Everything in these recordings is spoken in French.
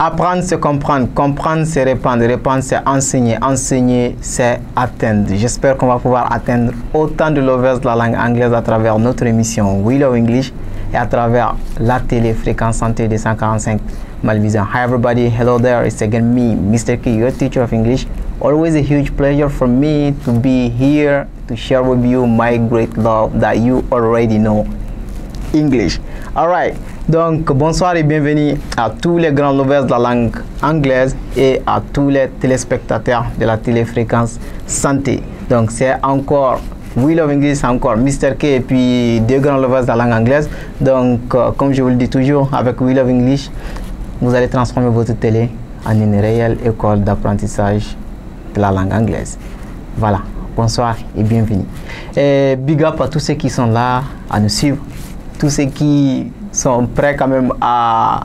Apprendre, c'est comprendre. Comprendre, c'est répandre. Répandre, c'est enseigner. Enseigner, c'est atteindre. J'espère qu'on va pouvoir atteindre autant de lovers de la langue anglaise à travers notre émission We Love English et à travers la télé Fréquence Santé des 145 Malvision. Hi everybody, hello there. It's again me, Mr. K, your teacher of English. Always a huge pleasure for me to be here to share with you my great love that you already know, English. Alright, donc bonsoir et bienvenue à tous les grands lovers de la langue anglaise et à tous les téléspectateurs de la téléfréquence santé. Donc c'est encore We Love English, c'est encore Mr. K et puis deux grands lovers de la langue anglaise. Donc comme je vous le dis toujours, avec We Love English, vous allez transformer votre télé en une réelle école d'apprentissage de la langue anglaise. Voilà, bonsoir et bienvenue. Et big up à tous ceux qui sont là à nous suivre, tous ceux qui sont prêts quand même à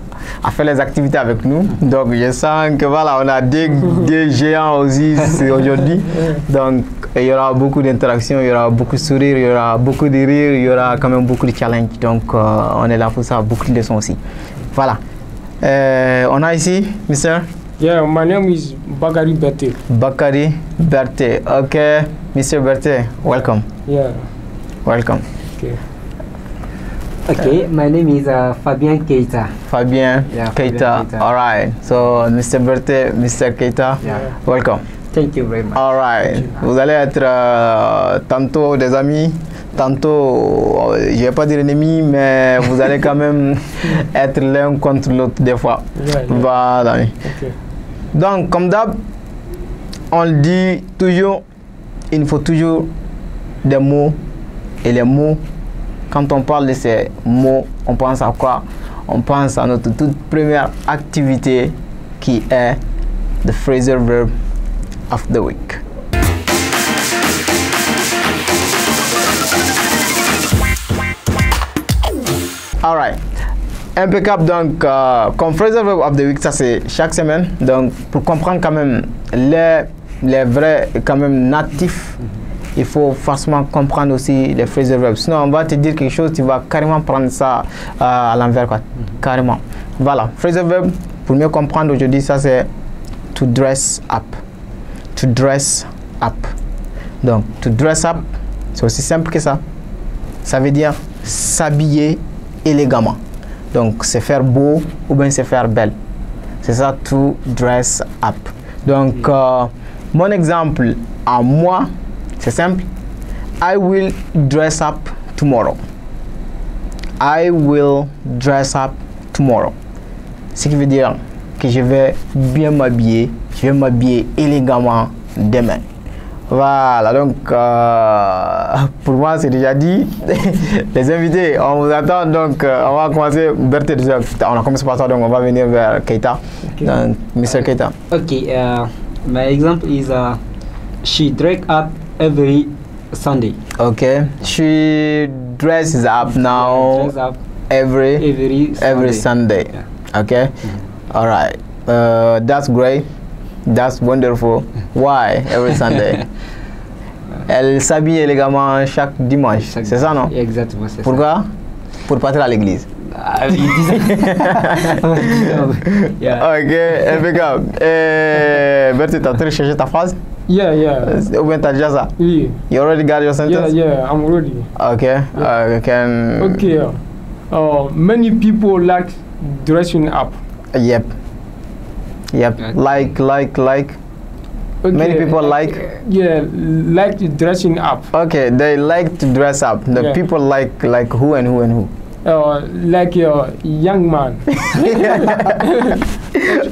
faire les activités avec nous. Donc je sens que voilà, on a des géants aussi aujourd'hui. Donc il y aura beaucoup d'interactions, il y aura beaucoup de sourires, il y aura beaucoup de rires, il y aura quand même beaucoup de challenges. Donc on est là pour ça, beaucoup de leçons aussi. Voilà. On a ici, Mr. Yeah, my name is Bakari Berté. Bakari Berté. Okay, Mr. Berté, welcome. Yeah. Welcome. Okay. Okay, my name is Fabien Keita. Fabien Keita. Keita. All right. So, Mr. Berté, Mr. Keita, welcome. Thank you very much. All right. Vous allez être tantôt des amis, tantôt, je ne vais pas dire ennemis, mais vous allez quand même être l'un contre l'autre des fois. Voilà. Okay. Donc, comme d'hab, on le dit toujours, il faut toujours des mots. Et les mots, quand on parle de ces mots, on pense à quoi? On pense à notre toute première activité qui est the phrasal verb of the week. Alright. Impeccable. Donc, comme phrasal verb of the week, ça c'est chaque semaine. Donc, pour comprendre quand même les vrais quand même natifs, il faut forcément comprendre aussi les phrasal verbs. Sinon, on va te dire quelque chose, tu vas carrément prendre ça à l'envers, quoi. Carrément. Voilà. Phrasal verb, pour mieux comprendre aujourd'hui, ça c'est to dress up. To dress up. Donc, to dress up, c'est aussi simple que ça. Ça veut dire s'habiller élégamment. Donc, c'est faire beau ou bien c'est faire belle. C'est ça, to dress up. Donc, mon exemple à moi, c'est simple. I will dress up tomorrow. I will dress up tomorrow. Ce qui veut dire que je vais bien m'habiller. Je vais m'habiller élégamment demain. Voilà, donc pour moi c'est déjà dit. Les invités, on vous attend, donc on va commencer. Berté, on a commencé par ça, donc on va venir vers Keita. Okay. Donc, Mr. Keita. Okay, my example is she dress up every Sunday. Okay, she dresses up now Dress up every Sunday. Yeah. Okay, all right. That's great. That's wonderful. Why every Sunday? Elle s'habille élégamment chaque dimanche. C'est ça, non? Exactement, c'est ça. Pourquoi? Pour partir à l'église. Yeah. Ok, impeccable. Bertie, t'as en train de chercher ta phrase? Yeah, yeah. Ou bien t'as déjà ça? Yeah. You already got your sentence? Yeah, I'm ready. Okay, can... Okay. Many people like dressing up. Yep. Like. Okay. Many people like. Yeah, like dressing up. Okay, they like to dress up. The people like who and who? Like a young man.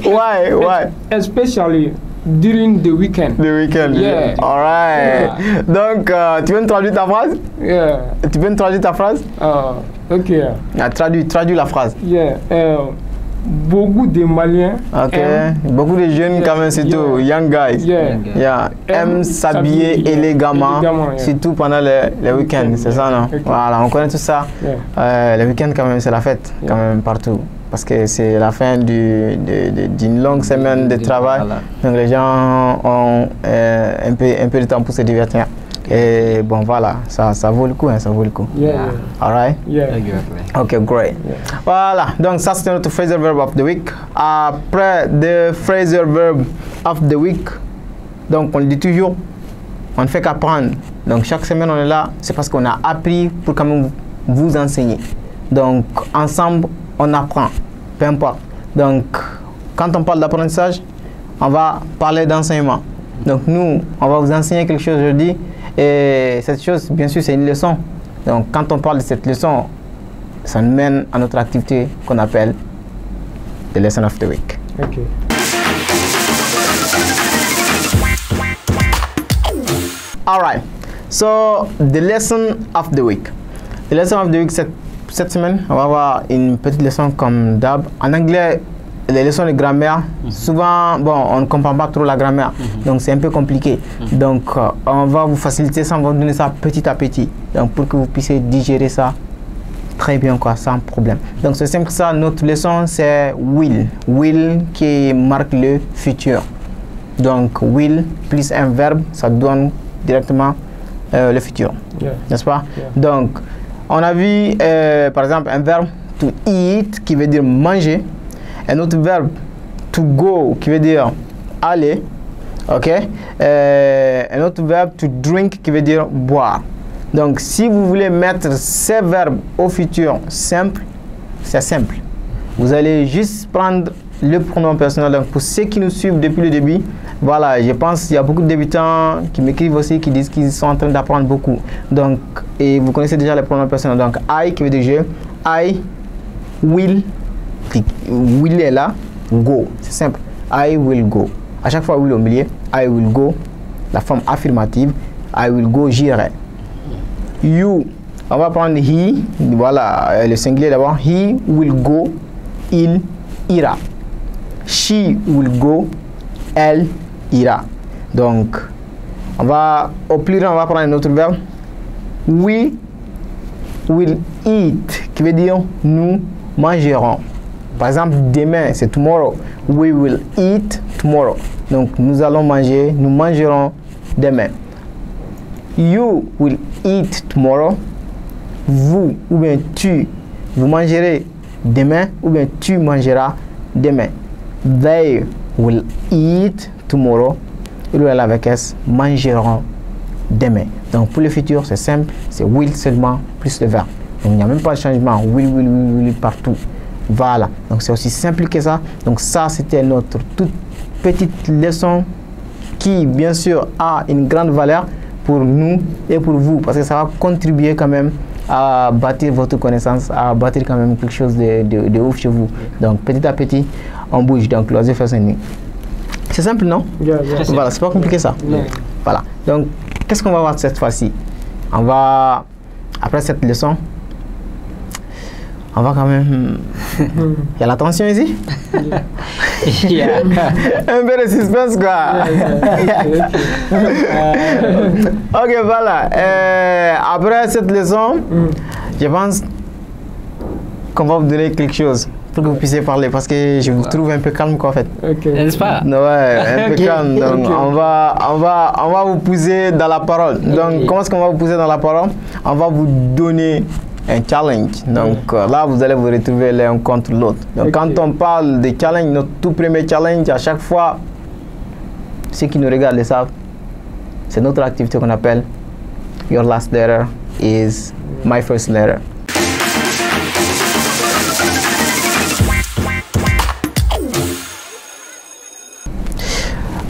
Why? Especially during the weekend. The weekend. Yeah. All right. Yeah. Donc, tu veux me traduire ta phrase? Yeah. Tu peux me traduire ta phrase? Okay. Traduis la phrase. Yeah. Beaucoup de Maliens. Ok. Beaucoup de jeunes quand même, surtout young guys. Aiment s'habiller élégamment, surtout pendant les week-ends. C'est ça, non? Voilà, on connaît tout ça. Les week-ends quand même, c'est la fête quand même partout. Parce que c'est la fin d'une longue semaine de travail. Donc les gens ont un peu de temps pour se divertir. Et bon, voilà, ça vaut le coup, hein, ça vaut le coup. Yeah. Alright? Yeah. Exactly. Okay, great. Yeah. Voilà, donc ça c'était notre phrasal verb of the week. Après the phrasal verb of the week, donc on le dit toujours, on ne fait qu'apprendre. Donc chaque semaine on est là, c'est parce qu'on a appris pour quand même vous enseigner. Donc ensemble on apprend, peu importe. Donc quand on parle d'apprentissage, on va parler d'enseignement. Donc nous, on va vous enseigner quelque chose aujourd'hui. Et cette chose, bien sûr, c'est une leçon. Donc quand on parle de cette leçon, ça nous mène à notre activité qu'on appelle the lesson of the week. Okay. Alright, so the lesson of the week. The lesson of the week, cette semaine, on va avoir une petite leçon comme d'hab. En anglais, les leçons de grammaire, souvent, bon, on ne comprend pas trop la grammaire, donc c'est un peu compliqué. Donc, on va vous faciliter ça, on va vous donner ça petit à petit, donc pour que vous puissiez digérer ça très bien, quoi, sans problème. Donc, c'est simple que ça, notre leçon, c'est will. Will qui marque le futur. Donc, will plus un verbe, ça donne directement le futur, n'est-ce pas? Donc, on a vu, par exemple, un verbe to eat qui veut dire manger. Un autre verbe, to go, qui veut dire aller. Ok. Un autre verbe, to drink, qui veut dire boire. Donc, si vous voulez mettre ces verbes au futur simple, c'est simple. Vous allez juste prendre le pronom personnel. Donc, pour ceux qui nous suivent depuis le début, voilà, je pense qu'il y a beaucoup de débutants qui m'écrivent aussi, qui disent qu'ils sont en train d'apprendre beaucoup. Donc, et vous connaissez déjà les pronoms personnels. Donc, I, qui veut dire je, I will. Will est là, go, c'est simple. I will go. À chaque fois, will au milieu, I will go, la forme affirmative, I will go, j'irai. You, on va prendre he, voilà, le singulier d'abord. He will go, il ira. She will go, elle ira. Donc, on va, au pluriel, on va prendre un autre verbe. We will eat, qui veut dire nous mangerons. Par exemple, demain, c'est tomorrow. We will eat tomorrow. Donc, nous allons manger, nous mangerons demain. You will eat tomorrow. Vous, ou bien tu, vous mangerez demain, ou bien tu mangeras demain. They will eat tomorrow. Ils avec S, mangeront demain. Donc, pour le futur, c'est simple. C'est will seulement plus le verbe. Donc, il n'y a même pas de changement. Will partout. Voilà, donc c'est aussi simple que ça. Donc ça, c'était notre toute petite leçon qui, bien sûr, a une grande valeur pour nous et pour vous, parce que ça va contribuer quand même à bâtir votre connaissance, à bâtir quand même quelque chose de ouf chez vous. Donc petit à petit, on bouge. Donc l'oiseau fait son nid. C'est simple, non? Voilà, c'est pas compliqué ça. Voilà, donc qu'est-ce qu'on va voir cette fois-ci? On va, après cette leçon, on va quand même... Il y a la tension ici? Un peu de suspense, quoi. Ok, voilà. Après cette leçon, je pense qu'on va vous donner quelque chose pour que vous puissiez parler, parce que je vous trouve un peu calme, quoi, en fait. N'est-ce pas? Ouais, un peu calme. Donc, on va vous pousser dans la parole. Donc, comment est-ce qu'on va vous pousser dans la parole? On va vous donner un challenge. Donc là, vous allez vous retrouver l'un contre l'autre. Donc quand on parle de challenge, notre tout premier challenge, à chaque fois, ceux qui nous regardent le savent, c'est notre activité qu'on appelle Your last letter is my first letter.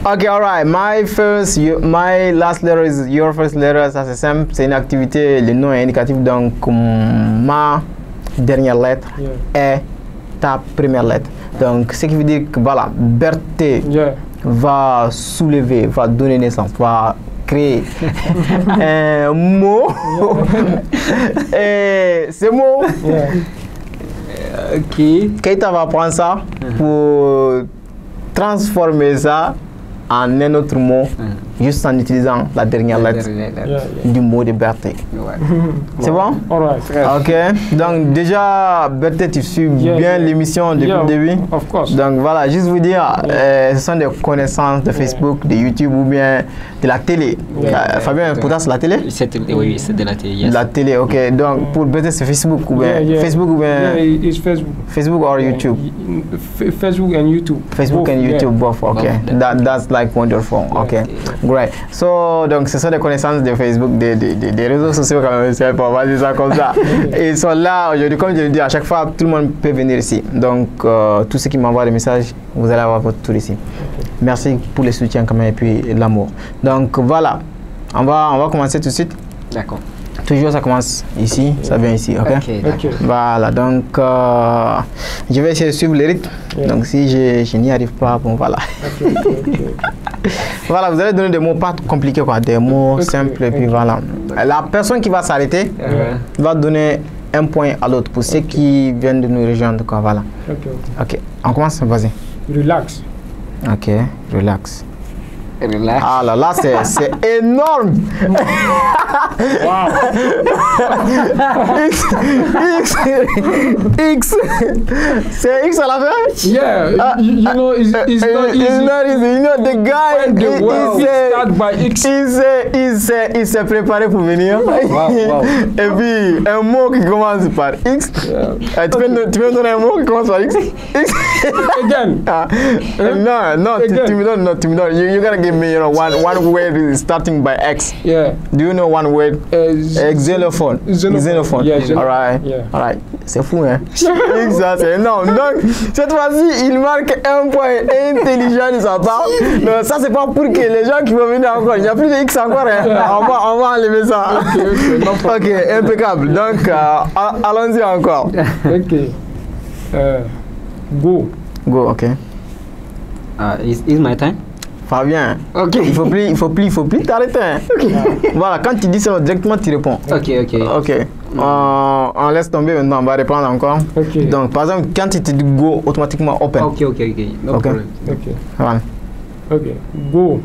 Ok, alright. My last letter is your first letter. Ça c'est simple. C'est une activité. Le nom est indicatif. Donc ma dernière lettre est ta première lettre. Donc ce qui veut dire que voilà, Berthé va soulever, va donner naissance, va créer un mot. Et ce mot, Keita va prendre ça pour transformer ça en un autre mot juste en utilisant la dernière lettre du mot de Berthe. C'est bon? Ok. Donc déjà, Berthe, tu suis bien l'émission depuis le début? Of course. Donc voilà, juste vous dire, ce sont des connaissances de Facebook, de YouTube ou bien de la télé. Fabien, pour toi, c'est la télé? Oui, c'est de la télé. Yes. La télé, ok. Donc pour Berthe, c'est Facebook ou bien Facebook ou bien it's Facebook. Facebook or YouTube? Facebook and YouTube. Facebook and YouTube, both. Okay, that's like wonderful. Okay, great. So donc ce sont des connaissances de Facebook, des réseaux sociaux quand même. C'est pas mal dire ça comme ça. Ils sont là aujourd'hui, comme je le dis, à chaque fois tout le monde peut venir ici. Donc tous ceux qui m'envoient des messages, vous allez avoir votre tour ici. Merci pour le soutien quand même et puis l'amour. Donc voilà, on va commencer tout de suite. D'accord. Toujours ça commence ici, ça vient ici, ok? Voilà, donc je vais essayer de suivre les rythmes. Donc si je n'y arrive pas, bon voilà. Voilà, vous allez donner des mots pas compliqués, quoi, des mots simples et puis voilà. La personne qui va s'arrêter va donner un point à l'autre pour ceux qui viennent de nous rejoindre, quoi, voilà. Ok, on commence, vas-y. Relax. Ok, relax. Relax. Ah là là, c'est énorme. Wow. X. C'est X à la fin? Yeah, you know, it's not easy. It's not easy. You know, the guy, il s'est préparé pour venir. Wow. Et puis, un mot qui commence par X. Tu peux me donner un mot qui commence par X? Again. No, tu me donnes. You gotta give me, one word starting by X. Yeah. Do you know one word? Xylophone. Xylophone. Yeah, xylophone. All right. Yeah. All right. C'est fou, hein? X, ça, c'est énorme. Donc, cette fois-ci, il marque un point intelligent de sa part. Donc, ça, c'est pas pour que les gens qui vont venir encore. Il n'y a plus de X encore, hein? On va enlever ça. Ok, impeccable. Donc, allons-y encore. Ok. Go. Go, ok. Is my time? Fabien, Ok. il faut plus t'arrêter. Hein. Voilà, quand tu dis ça, directement tu réponds. Ok. On laisse tomber maintenant, on va répondre encore. Ok. Donc, par exemple, quand tu te dis go, automatiquement open. Ok. No problem. Ok. Voilà. Ok. Go.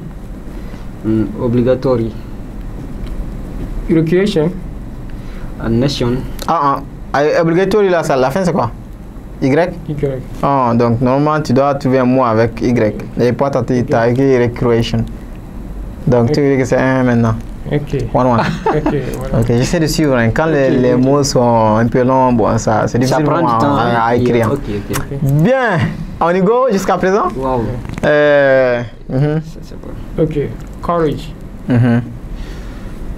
Obligatory. Recreation. Nation. Obligatory, là, ça, la fin, c'est quoi? Y? Oh, donc, normalement, tu dois trouver un mot avec Y. Et pas t'as écrit recreation. Donc, tu veux dire que c'est un maintenant. Ok. One. Ok, j'essaie de suivre. Hein. Quand les mots sont un peu longs, bon, c'est difficile prend du temps à écrire. Ok. Bien, on y go jusqu'à présent? Wow. Ok. Courage.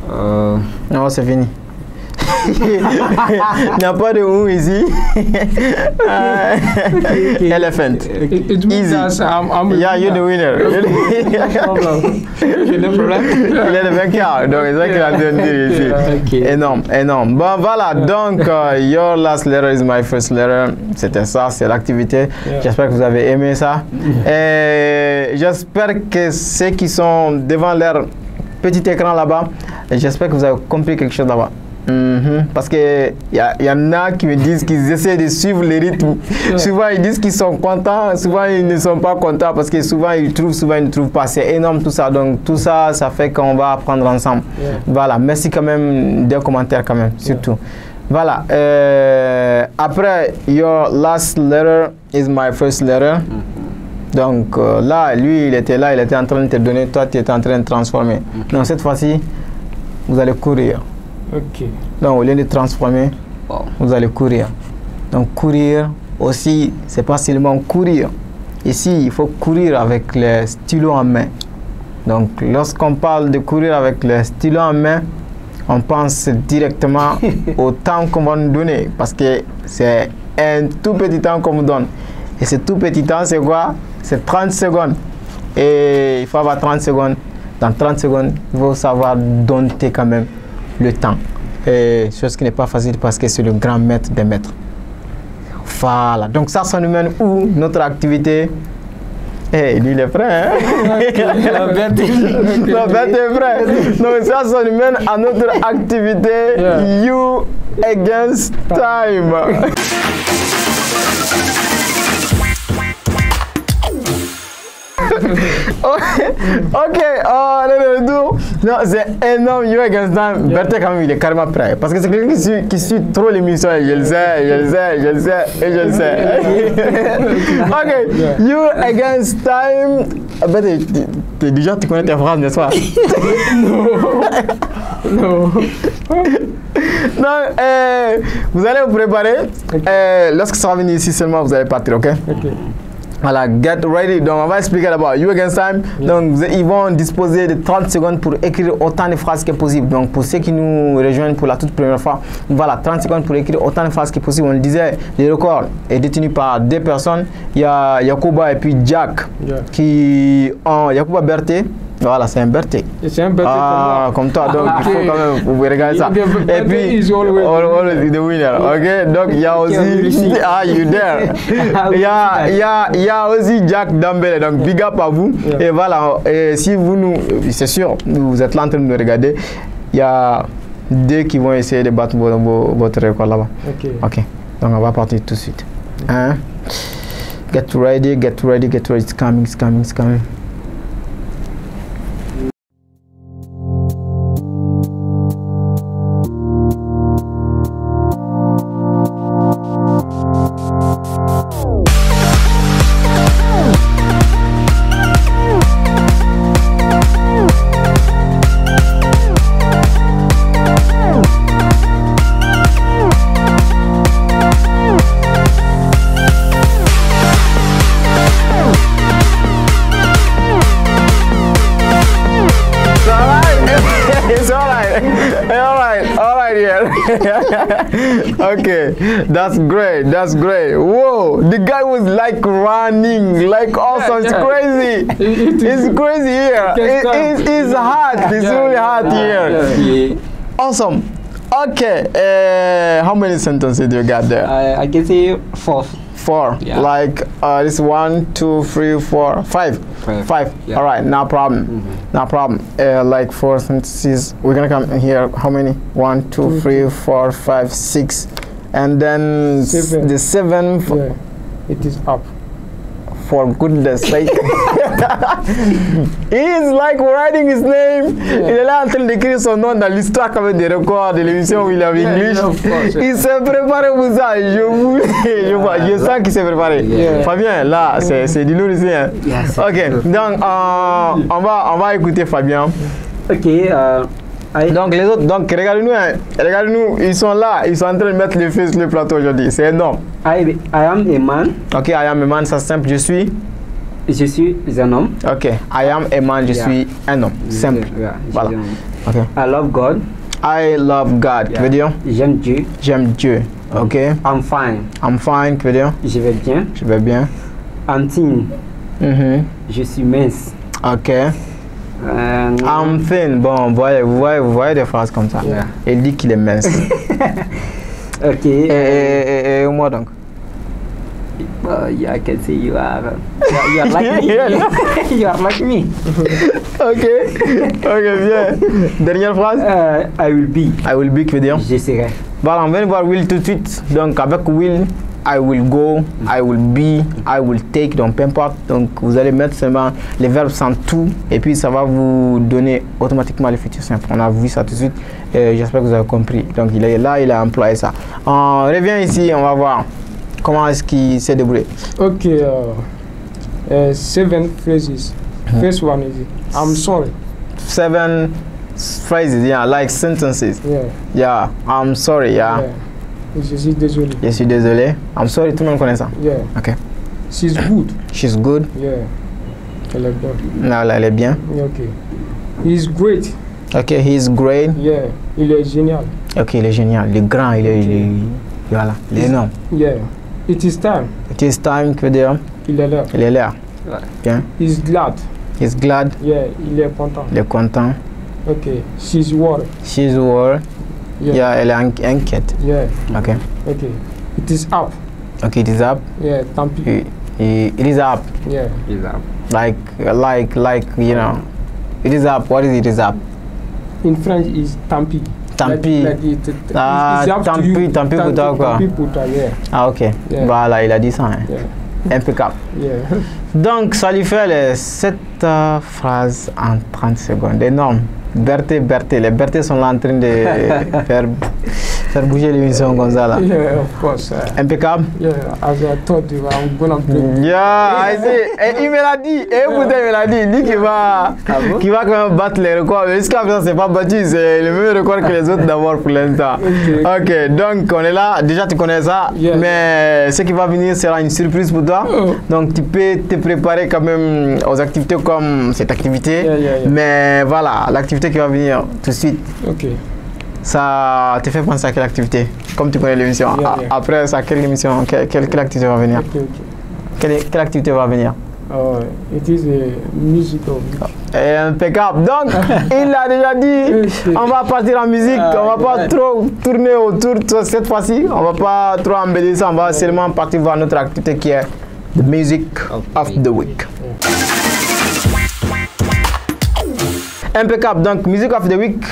Non, c'est fini. Il n'y a pas de ou ici. Elephant. It means Easy. I'm Yeah, you're the winner. No problem. No problem. Il est le vainqueur, donc c'est ça qu'il a donné ici. Okay. Énorme. Bon, voilà, donc, your last letter is my first letter. C'était ça, c'est l'activité. Yeah. J'espère que vous avez aimé ça. Et j'espère que ceux qui sont devant leur petit écran là-bas, j'espère que vous avez compris quelque chose là-bas. Parce qu'il y en a qui me disent qu'ils essaient de suivre les rythmes. Souvent ils disent qu'ils sont contents, souvent ils ne sont pas contents parce que souvent ils trouvent, souvent ils ne trouvent pas. C'est énorme tout ça. Donc tout ça, ça fait qu'on va apprendre ensemble. Voilà, merci quand même des commentaires quand même, surtout. Voilà. Après, your last letter is my first letter. Donc là, lui, il était là, il était en train de te donner, toi, tu étais en train de transformer. Donc cette fois-ci, vous allez courir. Ok. Donc au lieu de transformer, vous allez courir. Donc courir aussi, c'est pas seulement courir. Ici, il faut courir avec les stylos en main. Donc lorsqu'on parle de courir avec les stylos en main, on pense directement au temps qu'on va nous donner. Parce que c'est un tout petit temps qu'on nous donne. Et ce tout petit temps, c'est quoi? C'est 30 secondes. Et il faut avoir 30 secondes. Dans 30 secondes, il faut savoir dompter quand même le temps. Et chose qui n'est pas facile parce que c'est le grand maître des maîtres. Voilà. Donc ça nous mène où? Notre activité. Eh, lui il est prêt, hein? La bête est prêt. Donc ça nous mène à notre activité You Against Time. Ok, le retour. Non, c'est énorme. You Against Time. Berthe, quand même, il est carrément prêt. Parce que c'est quelqu'un qui suit trop l'émission. Je le sais, et je le sais. Ok, You Against Time. Déjà, tu connais tes phrases, n'est-ce pas? Non. Donc, vous allez vous préparer. Lorsque ça va venir ici seulement, vous allez partir, ok? Voilà, get ready. Donc, on va expliquer d'abord You Against Time. Donc, ils vont disposer de 30 secondes pour écrire autant de phrases que possible. Donc, pour ceux qui nous rejoignent pour la toute première fois, voilà, 30 secondes pour écrire autant de phrases que possible. On le disait, le record est détenu par 2 personnes. Il y a Yacouba et puis Jack qui ont Yacouba Berthe. Voilà, c'est un Berthe. C'est un Berthe comme toi. Donc, il faut quand même vous regarder ça. Et puis, always the winner. Ok, donc il y a aussi. You there. Il y a aussi Jack Dambele. Donc, big up à vous. Et voilà, et si vous nous. C'est sûr, vous êtes là en train de nous regarder. Il y a 2 qui vont essayer de battre votre record là-bas. Ok. Donc, on va partir tout de suite. Hein? Get ready. It's coming. Okay, that's great. Whoa, the guy was like running, like awesome. It's crazy. It's crazy here. It's hot. It's really hot here. Awesome. Okay, how many sentences do you got there? I can say 4. 4. Yeah. Like this 1, 2, 3, 4, 5. 5. Yeah. All right, no problem. No problem. Like 4 sentences. We're gonna come here. How many? 1, 2, 3, 4, 5, 6, and then 7. The 7th. Yeah, it is up. For goodness sake. He's like writing his name. Il est là en train d'écrire son nom dans l'histoire comme des records de l'émission Will of English. Il s'est préparé pour ça. Je sens qu'il s'est préparé. Fabien, là, c'est du lourd ici. Hein? Ok, donc on va écouter Fabien. Ok. Donc les autres, donc regardez-nous, ils sont là, ils sont en train de mettre le feu sur le plateau aujourd'hui, c'est énorme. I am a man. Ok, I am a man, ça simple, je suis un homme. Ok, I am a man, je suis un homme, simple. Voilà. Ok. I love God. I love God, qui veut dire? J'aime Dieu. J'aime Dieu. Ok. I'm fine. I'm fine, qui veut dire? Je vais bien. Je vais bien. I'm thin. Je suis mince. Ok. I'm thin. Bon, vous voyez des phrases comme ça. Il dit qu'il est mince. Ok. Et moi donc? I can say you are like me. You are like me. Ok, bien. Dernière phrase? I will be. I will be, qui veut dire? Je serai. Voilà, on vient de voir will tout de suite. Donc avec will, I will go, I will be, I will take, donc peu importe. Donc vous allez mettre seulement les verbes sans tout et puis ça va vous donner automatiquement le futur simple. On a vu ça tout de suite. J'espère que vous avez compris. Donc il est là, il a employé ça. On revient ici, on va voir comment est-ce qu'il s'est débrouillé. Ok, 7 phrases. First one is I'm sorry. 7 phrases, yeah, like sentences. Yeah, I'm sorry, yeah. Je suis désolé. Je suis désolé. I'm sorry, tout le monde connaît ça. Yeah. Ok. She's good. She's good. Yeah. Elle est bonne. Non, elle est bien. Ok. He's great. Ok, he's great. Yeah. Il est génial. Ok, il est génial. Il est grand, voilà, il est énorme. Yeah. It is time. It is time, que veut dire? Il est là. Il est là. Bien. He's glad. He's glad. Yeah, il est content. Il est content. Ok. She's worried. She's worried. Yeah, elle est inquiète. Yeah. Ok. Ok. It is up. Ok, it is up. Yeah, tant pis. It is up. Yeah. It is up. Like, you know. It is up. What is it is up? In French, is tant pis. Tant pis. It's tant pis pour toi quoi. Tant pis pour toi, yeah. Ah ok. Yeah. Voilà, il a dit ça. Hein. Yeah. Impeccable. Yeah. Donc, ça lui fait les 7 phrases en 30 secondes. Énorme. Berthe, les Berthe sont là en train de faire bouger l'émission comme ça là. Yeah, of course. Impeccable. Yeah, as I told you, I'm gonna play. Yeah, I see. Et il me l'a dit. Et Bouddha me l'a dit. Lui qui va quand même battre les records. Mais jusqu'à présent, c'est pas battu. C'est le même record que les autres d'abord pour l'instant. Ok, donc on est là. Déjà, tu connais ça. Yeah. Mais ce qui va venir sera une surprise pour toi. Oh. Donc tu peux te préparer quand même aux activités comme cette activité. Yeah. Mais voilà, l'activité qui va venir tout de suite. Ok. Ça te fait penser à quelle activité? Comme tu connais l'émission. Yeah. Après ça, quelle émission, quelle activité va venir? Ok. Quelle activité va venir? It is a musical. Impeccable. Donc, il l'a déjà dit, on va partir en musique, on va pas trop tourner autour cette fois-ci, on va pas trop embellir ça, on va seulement partir voir notre activité qui est The Music of the Week. Impeccable. Donc, Music of the Week,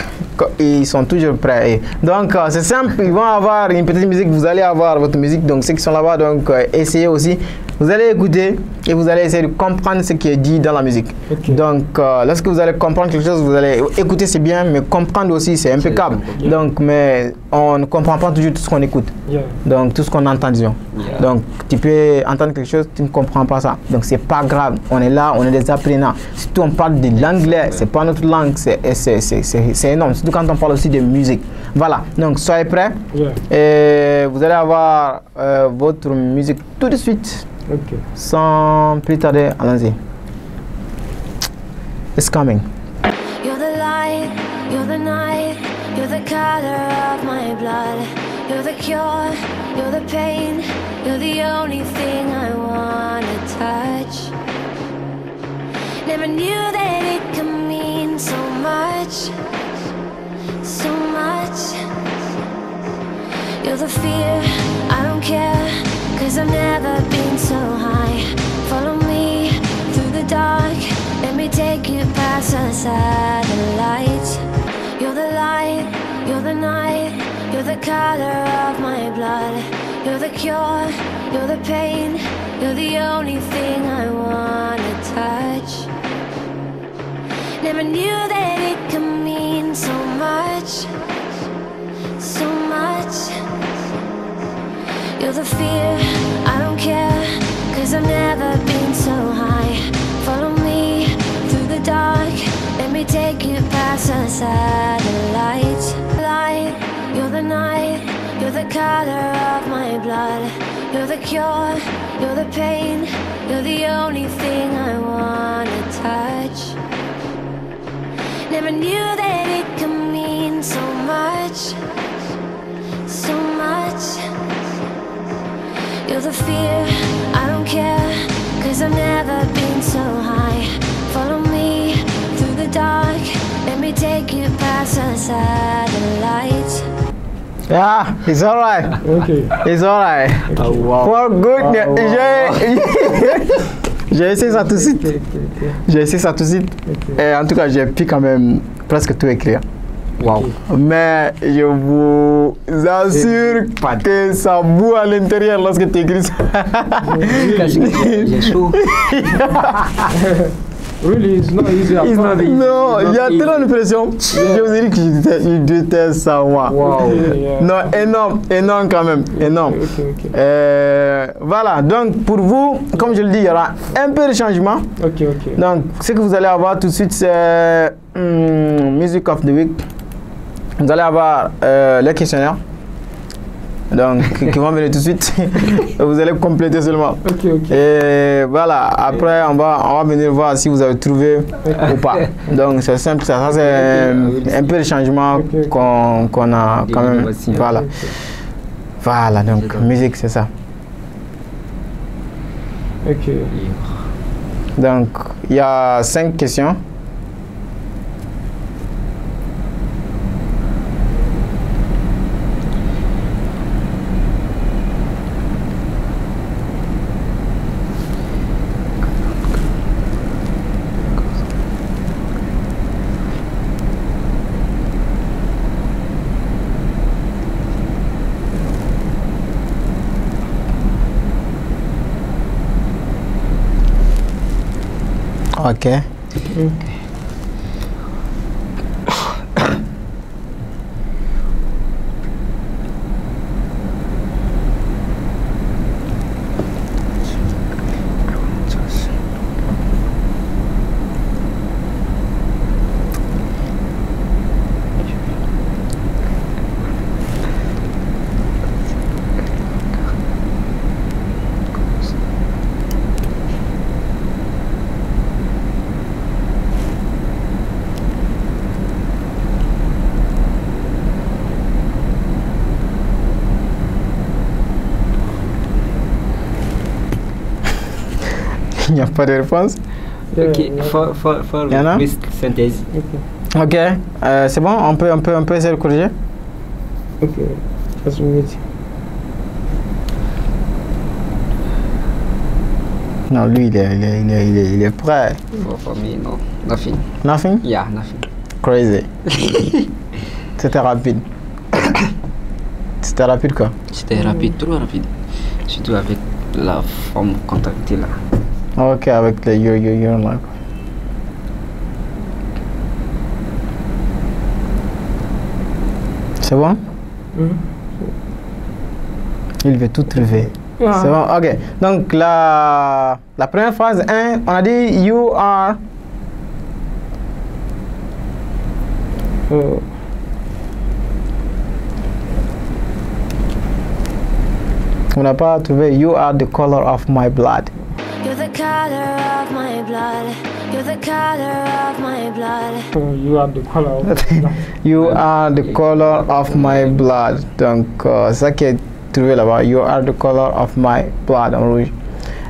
ils sont toujours prêts. Donc, c'est simple, ils vont avoir une petite musique, vous allez avoir votre musique. Donc, ceux qui sont là-bas, donc, essayez aussi. Vous allez écouter et vous allez essayer de comprendre ce qui est dit dans la musique. Okay. Donc, lorsque vous allez comprendre quelque chose, vous allez écouter, c'est bien, mais comprendre aussi, c'est impeccable. Yeah. Donc, mais on ne comprend pas toujours tout ce qu'on écoute. Yeah. Donc, tout ce qu'on entend, disons. Yeah. Donc, tu peux entendre quelque chose, tu ne comprends pas ça. Donc, c'est pas grave. On est là, on est des apprenants. Surtout, on parle de l'anglais, c'est pas notre langue, c'est énorme. Surtout quand on parle aussi de musique. Voilà. Donc, soyez prêts. Yeah. Et vous allez avoir votre musique tout de suite. Okay. Sans plus tarder, allons-y. It's coming. You're the light, you're the night, you're the color of my blood. You're the cure, you're the pain, you're the only thing I wanna touch. Never knew that it could mean so much, so much. You're the fear, I don't care, 'cause I've never been so high. Follow me through the dark, let me take you past the satellites. You're the light, you're the night, you're the color of my blood. You're the cure, you're the pain, you're the only thing I wanna touch. Never knew that it could mean so much, so much. You're the fear, I don't care, 'cause I've never been so high. Follow me through the dark, let me take you past the satellites. Light, you're the night, you're the color of my blood. You're the cure, you're the pain, you're the only thing I wanna touch. Never knew that it could mean so much, so much. You're the fear, I don't care, 'cause I've never been so high. Follow me through the dark, let me take you past the satellites. Yeah, it's alright. Okay. It's alright. Oh, wow. For good. Wow, wow, J'ai essayé ça tout de suite. Okay. J'ai essayé ça tout de suite. Okay. Et en tout cas, j'ai pu quand même presque tout écrire. Wow. Mais je vous assure que ça boue à l'intérieur lorsque tu écris ça. J'ai chaud. Really, it's not easy. It's not easy. Non, il y a It's not tellement de pression. Je vous ai dit que je déteste ça, moi. Wow. Yeah. Non, énorme quand même, énorme. Okay. Voilà, donc pour vous, comme je le dis, il y aura un peu de changement. Okay. Donc, ce que vous allez avoir tout de suite, c'est Music of the Week. Vous allez avoir les questionnaires. Donc, qui vont venir tout de suite. Vous allez compléter seulement. Okay. Et voilà, après, on va venir voir si vous avez trouvé ou pas. Donc, c'est simple, ça c'est un peu de changement qu'on a quand même. Voilà. Voilà, donc, musique, c'est ça. Okay. Donc, il y a 5 questions. Ok. Il n'y a pas de réponse. Ok, for Y en a? synthèse. Ok, c'est bon, on peut essayer de corriger. Ok. Just wait. Non, lui, il est prêt. For me, no, nothing. Nothing? Yeah, nothing. Crazy. C'était rapide. C'était rapide quoi? C'était rapide, trop rapide. Surtout avec la forme contractée là. Ok, avec le yo là. C'est bon? Il veut tout trouver. Ah. C'est bon? Ok. Donc la première phrase 1, on a dit you are. On n'a pas trouvé you are the color of my blood. You're the color of my blood. You're the color of my blood. You are the color of You are the color of my blood. Donc, c'est ça qui est trouvé là-bas. You are the color of my blood en rouge.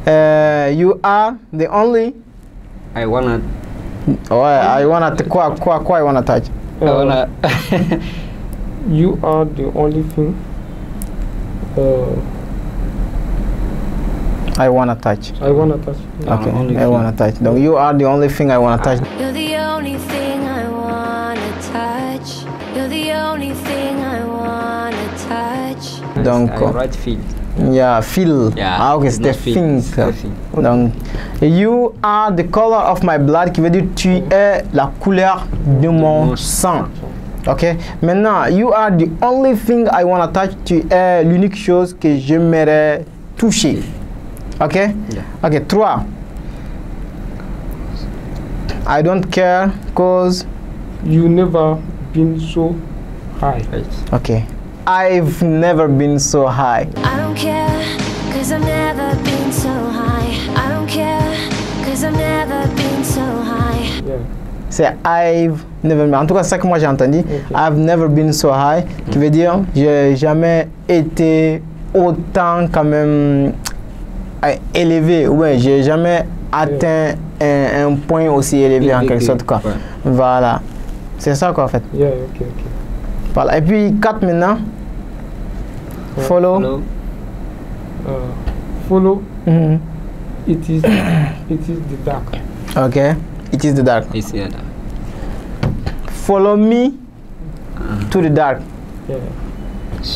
You are the only. I wanna. Ouais, I wanna. Quoi, I wanna touch. I wanna. You are the only thing. I wanna touch. I wanna touch. Okay, only I thing. wanna touch. Donc, you are the only thing I wanna touch. You're the only thing I wanna touch. You're the only thing I wanna touch. Donc, I write feel. yeah, feel. Yeah, Ah, ok, it's c'était not feel, think. it's not feel. Donc, you are the color of my blood, qui veut dire tu es la couleur de mon sang. Ok. Maintenant, you are the only thing I wanna touch. Tu es l'unique chose que j'aimerais toucher. Ok. Yeah. Ok. 3. I don't care cause. You never been so high. Right. Ok. I've never been so high. I don't care, cause I've never been so high. I don't care, cause I've never been so high. Yeah. C'est I've never been. En tout cas, c'est ça que moi j'ai entendu. Ok. I've never been so high, qui veut dire j'ai jamais été autant quand même élevé. Ouais, j'ai jamais atteint un point aussi élevé en quelque sorte quoi. Ouais. Voilà. C'est ça quoi en fait. Yeah, ok. Voilà. Et puis 4 maintenant. Follow. Hello. Follow. Mhm. It is the dark. Okay. It is the dark. It's the other. Follow me to the dark. Yeah.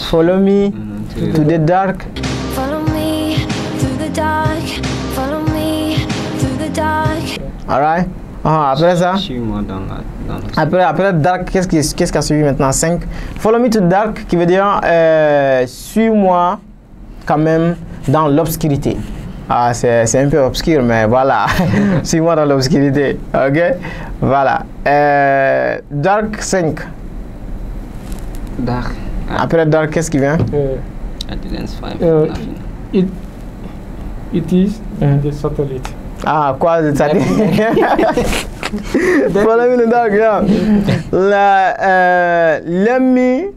Follow me To to the dark. Follow me through the dark. Follow me through the dark. Alright. Après ça. Suis-moi dans la. Après dark, qu'est-ce qui a suivi maintenant? 5. Follow me to the dark, qui veut dire suis-moi quand même dans l'obscurité. Ah, c'est un peu obscur, mais voilà. Suis-moi dans l'obscurité. Ok? Voilà. Dark 5. Dark. Après dark, qu'est-ce qui vient? At the lens 5. Uh, Nothing. It is the satellite. Ah, quoi? Ça dit? Follow me to the dark, yeah. Let me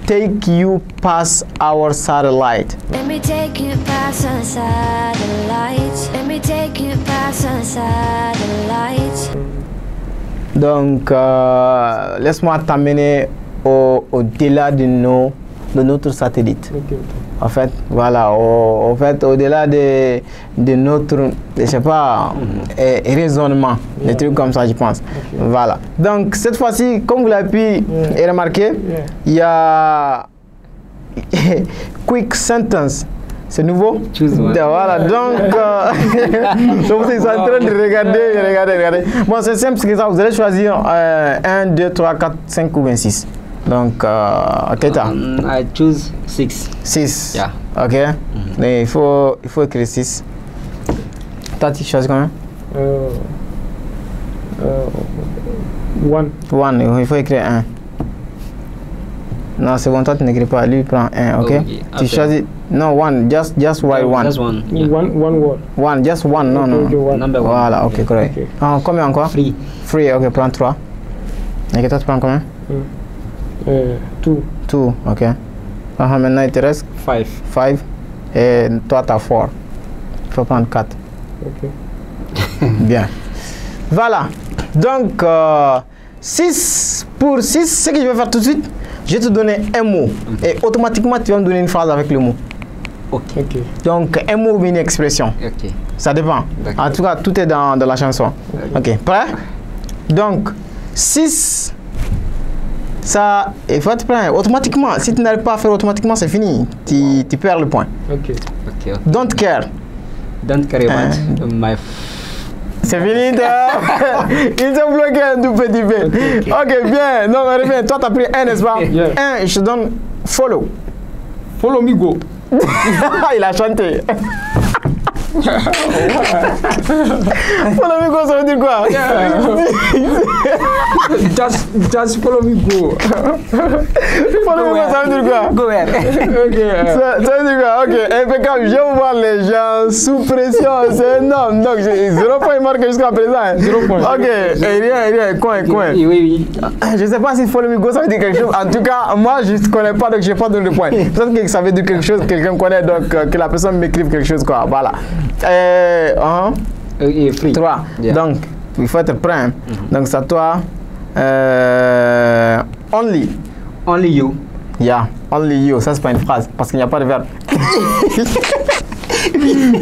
take you past our satellite. Let me take you past the satellites. Let me take you past the satellites. Donc, laisse-moi t'amener au-delà de notre satellite. Okay. En fait, voilà, au-delà de notre, je sais pas, raisonnement, des trucs comme ça, je pense. Okay. Voilà. Donc, cette fois-ci, comme vous l'avez pu remarquer, Yeah. il y a quick sentence. C'est nouveau? Choose one. Voilà, donc, donc ils sont en train de regarder. Bon, c'est simple, c'est que ça, vous allez choisir 1, 2, 3, 4, 5 ou 26. Donc, Keita. I choose 6. 6. Yeah. Ok. Mais il faut écrire 6. Toi, tu choisis combien? 1. 1, il faut écrire 1. Non, c'est bon, toi tu n'écris pas, lui il prend 1, ok? Tu choisis, non, 1, just write 1. Just one. Yeah. One word. 1, just 1, non, non. Okay, one. Number 1. Voilà, ok, correct. Okay. Combien encore? 3. Free, ok, prends 3. Et toi tu prends combien? 2. 2, ok. Maintenant il te reste 5. 5. Et toi tu as 4. Il faut prendre 4. Ok. Bien. Voilà. Donc, 6 pour 6, ce que je vais faire tout de suite, je vais te donner un mot. Et automatiquement, tu vas me donner une phrase avec le mot. Ok. Donc, un mot ou une expression. Ok. Ça dépend. En tout cas, tout est dans la chanson. Ok. Prêt? Donc, 6, ça, il faut être prêt. Automatiquement, si tu n'arrives pas à faire automatiquement, c'est fini. Tu perds le point. Ok. Don't care. Don't care about my... C'est fini, ils ont bloqué un tout petit peu. Ok, bien. Donc, on revient. Toi, tu as pris 1, n'est-ce pas? Yeah. 1, je te donne follow. Follow me, go. Il a chanté. Follow me, go, ça veut dire quoi? Just follow me, go. Follow me, go, ça veut dire quoi? Go ahead. Ok. Ça veut dire quoi? Ok, impeccable. Je vais voir les gens sous pression. C'est énorme. Donc, 0 point marqué jusqu'à présent. 0 point. Ok, et rien, coin. Oui. Je ne sais pas si follow me, go, ça veut dire quelque chose. En tout cas, moi, je ne connais pas, donc je n'ai pas donné le point. Peut-être que ça veut dire quelque chose, quelqu'un connaît, donc que la personne m'écrive quelque chose, quoi. Voilà. Free. 3. Yeah. Donc, il faut être prêt. Donc, c'est à toi. Only. Only you. Yeah, only you. Ça, c'est pas une phrase parce qu'il n'y a pas de verbe.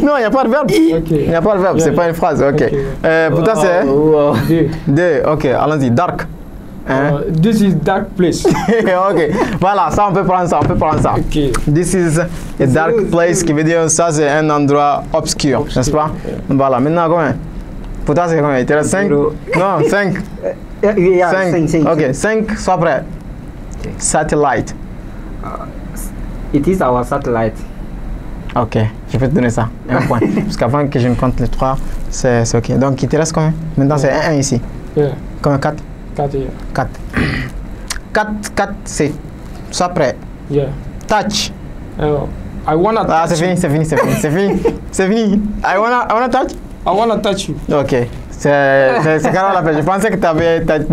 Non, il n'y a pas de verbe. Il n'y a pas de verbe, c'est pas une phrase. Ok. Pour toi, c'est 2. Ok, allons-y. Dark. This is dark place. Ok, voilà, ça on peut prendre ça, Ok. This is a dark place, qui veut dire ça c'est un endroit obscur, n'est-ce pas? Voilà, maintenant combien? Pour toi c'est combien? Il te reste 5? Non, 5. 5. Ok, 5, sois prêt. Satellite. It is our satellite. Ok, je peux te donner ça, un point. Parce qu'avant que je ne compte les 3, c'est ok. Donc il te reste combien? Maintenant c'est 1 ici. Yeah. Combien? 4? 4. 4, c'est. Sois prêt. Yeah. Touch. I wanna touch. Ah, c'est fini. I wanna touch. I wanna touch you. Ok. C'est carrément la peine. Je pensais que tu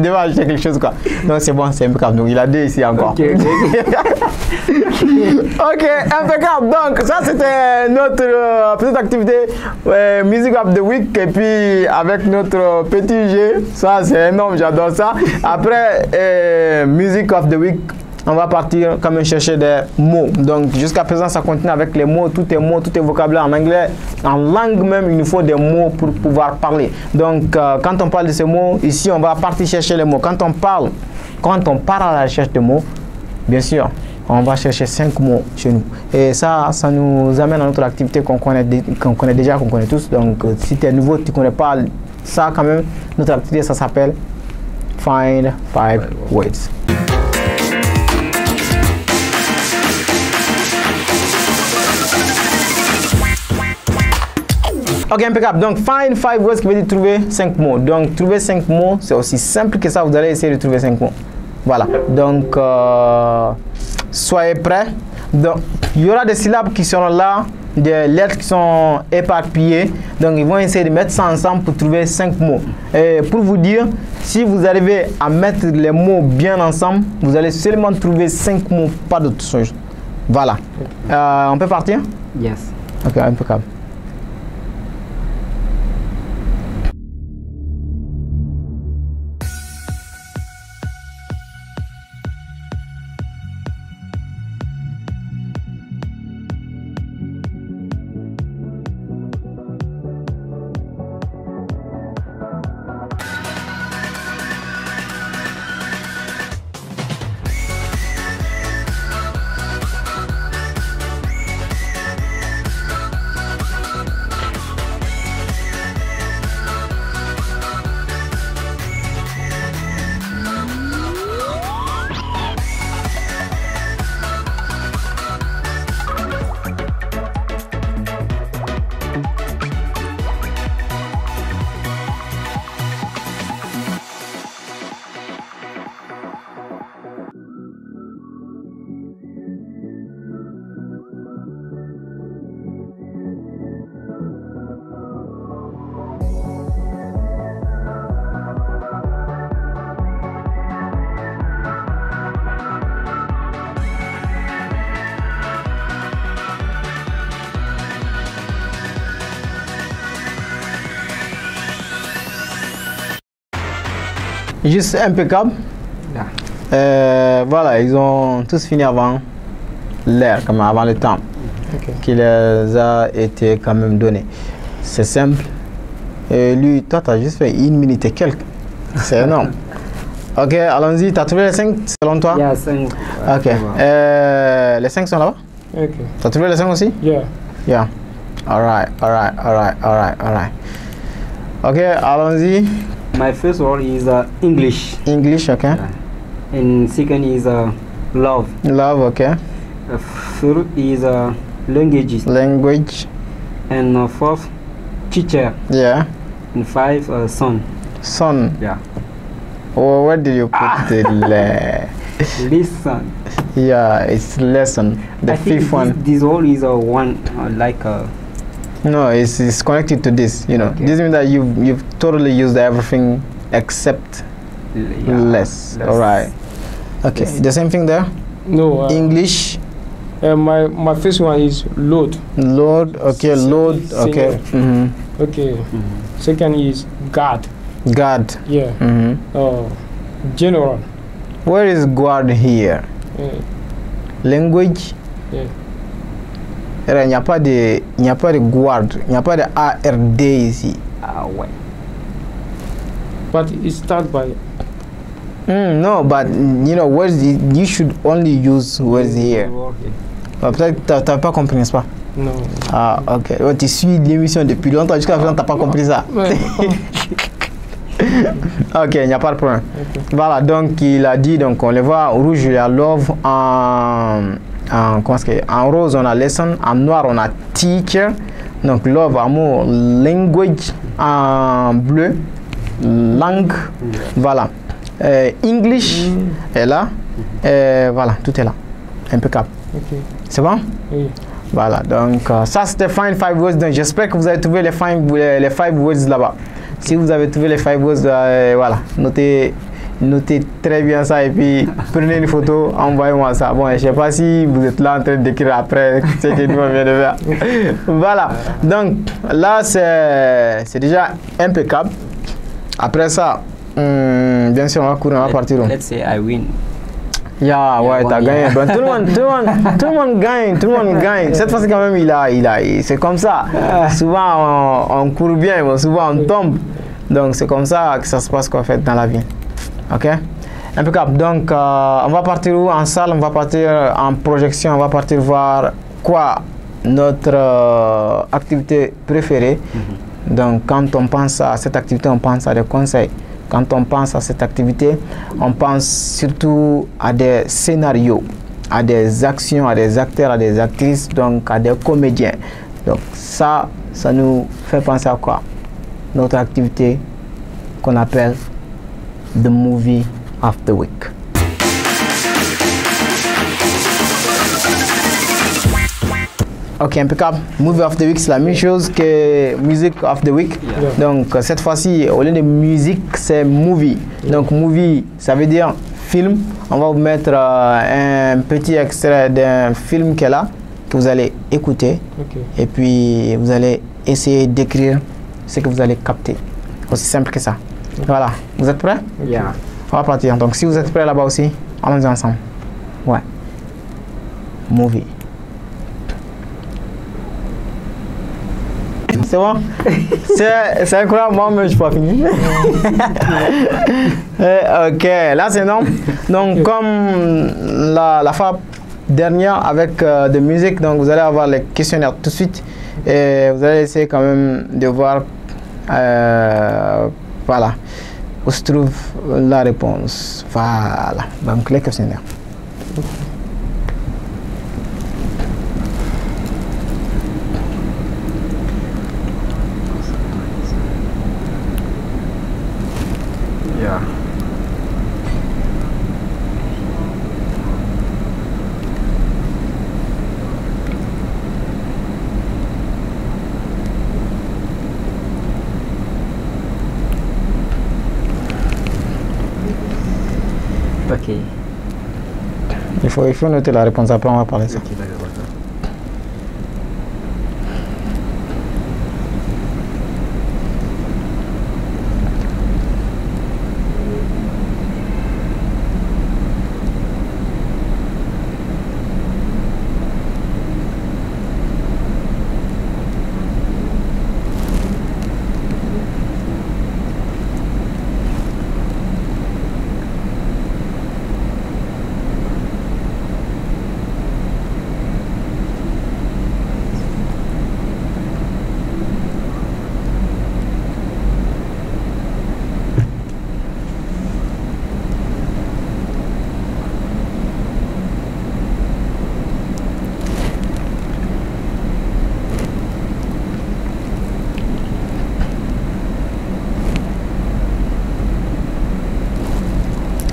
devais ajouter quelque chose, quoi. Donc c'est bon, c'est impeccable. Donc il a 2 ici encore. Ok. Ok, impeccable. Donc ça c'était notre petite activité Music of the Week. Et puis avec notre petit jeu, ça c'est énorme, j'adore ça. Après Music of the Week, on va partir quand même chercher des mots. Donc jusqu'à présent ça continue avec les mots, tout est vocabulaire en anglais, en langue même, il nous faut des mots pour pouvoir parler. Donc quand on parle de ces mots, ici on va partir chercher les mots. Quand on part à la recherche de mots, bien sûr, on va chercher 5 mots chez nous. Et ça nous amène à notre activité qu'on connaît déjà, qu'on connaît tous. Donc si tu es nouveau, tu ne connais pas ça quand même, notre activité ça s'appelle Find 5 Words. Ok, impeccable. Donc, find 5 words qui veut dire trouver 5 mots. Donc, trouver 5 mots, c'est aussi simple que ça. Vous allez essayer de trouver 5 mots. Voilà. Donc, soyez prêts. Donc, il y aura des syllabes qui seront là, des lettres qui sont éparpillées. Donc, ils vont essayer de mettre ça ensemble pour trouver 5 mots. Et pour vous dire, si vous arrivez à mettre les mots bien ensemble, vous allez seulement trouver 5 mots, pas d'autre chose. Voilà. On peut partir? Yes. Ok, impeccable. Juste impeccable. Yeah. Voilà, ils ont tous fini avant l'heure, comme avant le temps qui les a été quand même donné. C'est simple. Et lui, toi, tu as juste fait 1 minute et quelques. C'est énorme. Ok, allons-y. Tu as trouvé les 5 selon toi? Yeah, 5. Ok. Les 5 sont là-bas? Okay. Tu as trouvé les 5 aussi? Yeah. Yeah. Alright. Ok, allons-y. My first word is English. English, ok. And second is love. Love, ok. Third is languages. Language, And fourth, teacher. yeah. And 5, son. Son. Yeah. Oh, where did you put the Listen. Yeah, it's lesson. The I think fifth one. This all is one like No, it's connected to this. You know, Okay. this means that you've totally used everything except yeah, less. All right. Okay. Yes. The same thing there. No. English, My first one is Lord. Lord. Okay, Lord. Okay. Okay. Second is God. God. Yeah. General. Where is God here? Language. Yeah. Il n'y a pas de guard, il n'y a pas de ARD ici. ouais. But it starts by. No, but you know, you should only use words here. Peut-être que tu n'as pas compris, n'est-ce pas? Non. Ah, ok. Ouais, tu suis l'émission depuis longtemps, jusqu'à présent, tu n'as pas compris ça. Ok, il n'y a pas de problème. Okay. Voilà, donc il a dit, donc on les voit en rouge, il y a love, en rose on a lesson, en noir on a teacher, donc love, amour, language, en bleu, langue, voilà. English est là, voilà, tout est là, impeccable. Okay. C'est bon? Oui. Voilà, donc ça c'était Find 5 Words. Donc j'espère que vous avez trouvé les 5 words là-bas. Si vous avez trouvé les 5 words, voilà, notez très bien ça et puis prenez une photo, envoyez-moi ça. Bon, je ne sais pas si vous êtes là en train d'écrire après ce que nous on vient de faire. Voilà, donc là c'est déjà impeccable. Après ça, bien sûr, on va courir, on va partir. Let's say I win. Yeah, ouais, t'as gagné. Ben, tout le monde gagne. Cette fois-ci, quand même, c'est comme ça. Souvent, on court bien, mais souvent, on tombe. Donc, c'est comme ça que ça se passe, quoi, fait, dans la vie. Ok? Impeccable. Donc, on va partir où? En salle, on va partir en projection, on va partir voir quoi? Notre activité préférée. Donc, quand on pense à cette activité, on pense à des conseils. Quand on pense à cette activité, on pense surtout à des scénarios, à des actions, à des acteurs, à des actrices, donc à des comédiens. Donc ça nous fait penser à quoi? Notre activité qu'on appelle The Movie of the Week. Ok, impeccable. Movie of the Week, c'est la même chose que Music of the Week. Yeah. Donc, cette fois-ci, au lieu de musique, c'est movie. Donc, movie, ça veut dire film. On va vous mettre un petit extrait d'un film qui est là, que vous allez écouter. Okay. Et puis, vous allez essayer d'écrire ce que vous allez capter. Aussi simple que ça. Voilà. Vous êtes prêts? Yeah. On va partir. Donc, si vous êtes prêts là-bas aussi, allons-y ensemble. Ouais. Movie. C'est bon? C'est incroyable, moi mais je n'ai pas fini. Ok, là c'est non. Donc comme la fois dernière avec de musique, donc vous allez avoir les questionnaires tout de suite et vous allez essayer quand même de voir voilà où se trouve la réponse. Voilà, donc les questionnaires. Yeah. Ok. Il faut noter la réponse, après on va parler de ça. Ok, d'accord.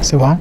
C'est bon?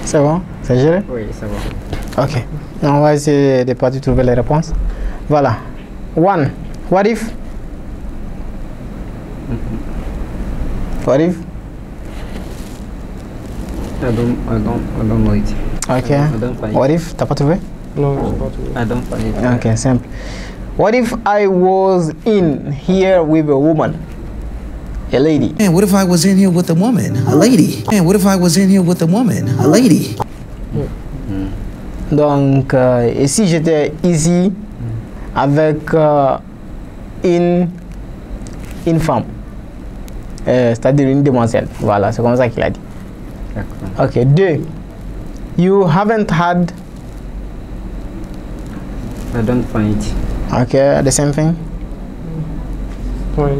C'est bon? C'est géré? Oui, c'est bon. Ok. On va essayer de pas trouver les réponses. Voilà. One. What if? What if? I don't know it. Ok. I don't find What it. if? T'as pas trouvé? Non, je sais pas tout. I don't find it. Ok, simple. What if I was in here with a woman? A lady. Man, what if I was in here with a woman, a lady? Man, what if I was in here with a woman, a lady? Donc, et si j'étais ici avec une femme, c'est-à-dire une demoiselle. Voilà, c'est comme ça qu'il a dit. D'accord. Ok, deux. You haven't had. I don't find it. Okay, the same thing. Point.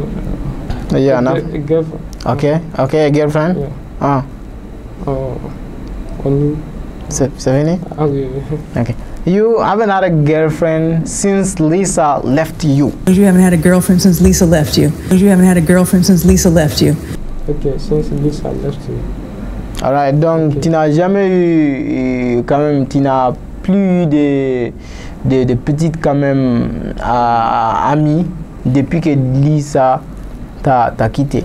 Yeah, no. A girlfriend. Okay, okay, a girlfriend. Yeah. Ah, On you. c'est fini. Okay. Okay. You haven't had a girlfriend since Lisa left you. You haven't had a girlfriend since Lisa left you. You haven't had a girlfriend since Lisa left you. Okay, since Lisa left you. Alright, donc Okay. tu n'as jamais eu, quand même, tu n'as plus de petites quand même amies depuis que Lisa t'a quitté.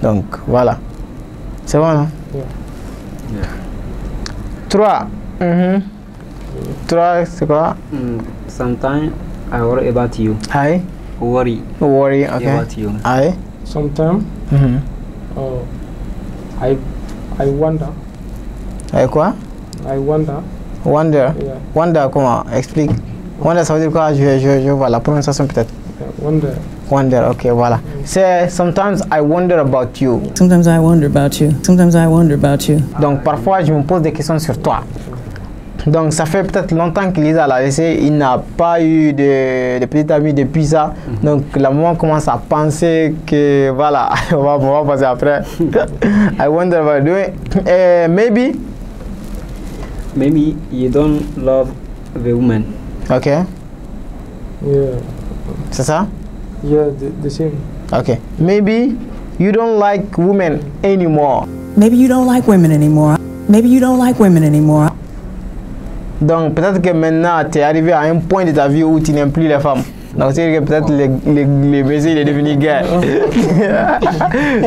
Donc voilà. C'est bon, non? Yeah. Yeah. 3. 3, c'est quoi? Sometimes I worry about you. Hi. Worry Worry, okay. about you. Hi. Sometimes I wonder. Hi quoi? I wonder. Wonder. Yeah. Wonder, comment? Explique. Wonder, ça veut dire quoi? Je vois la prononciation peut-être. Yeah, wonder. Wonder, ok, voilà. C'est sometimes I wonder about you. Sometimes I wonder about you. Sometimes I wonder about you. Donc parfois je me pose des questions sur toi. Donc ça fait peut-être longtemps que Lisa l'a laissé, il n'a pas eu de petite amie depuis ça. Donc la maman commence à penser que voilà, on va passer après. I wonder about you. Maybe you don't love the woman. Ok, Yeah. c'est ça? Yeah, the same. Ok. Maybe you don't like women anymore. Maybe you don't like women anymore. Maybe you don't like women anymore. Donc peut-être que maintenant tu es arrivé à un point de ta vie où tu n'aimes plus les femmes. Donc c'est que peut-être les messieurs il est devenu gay.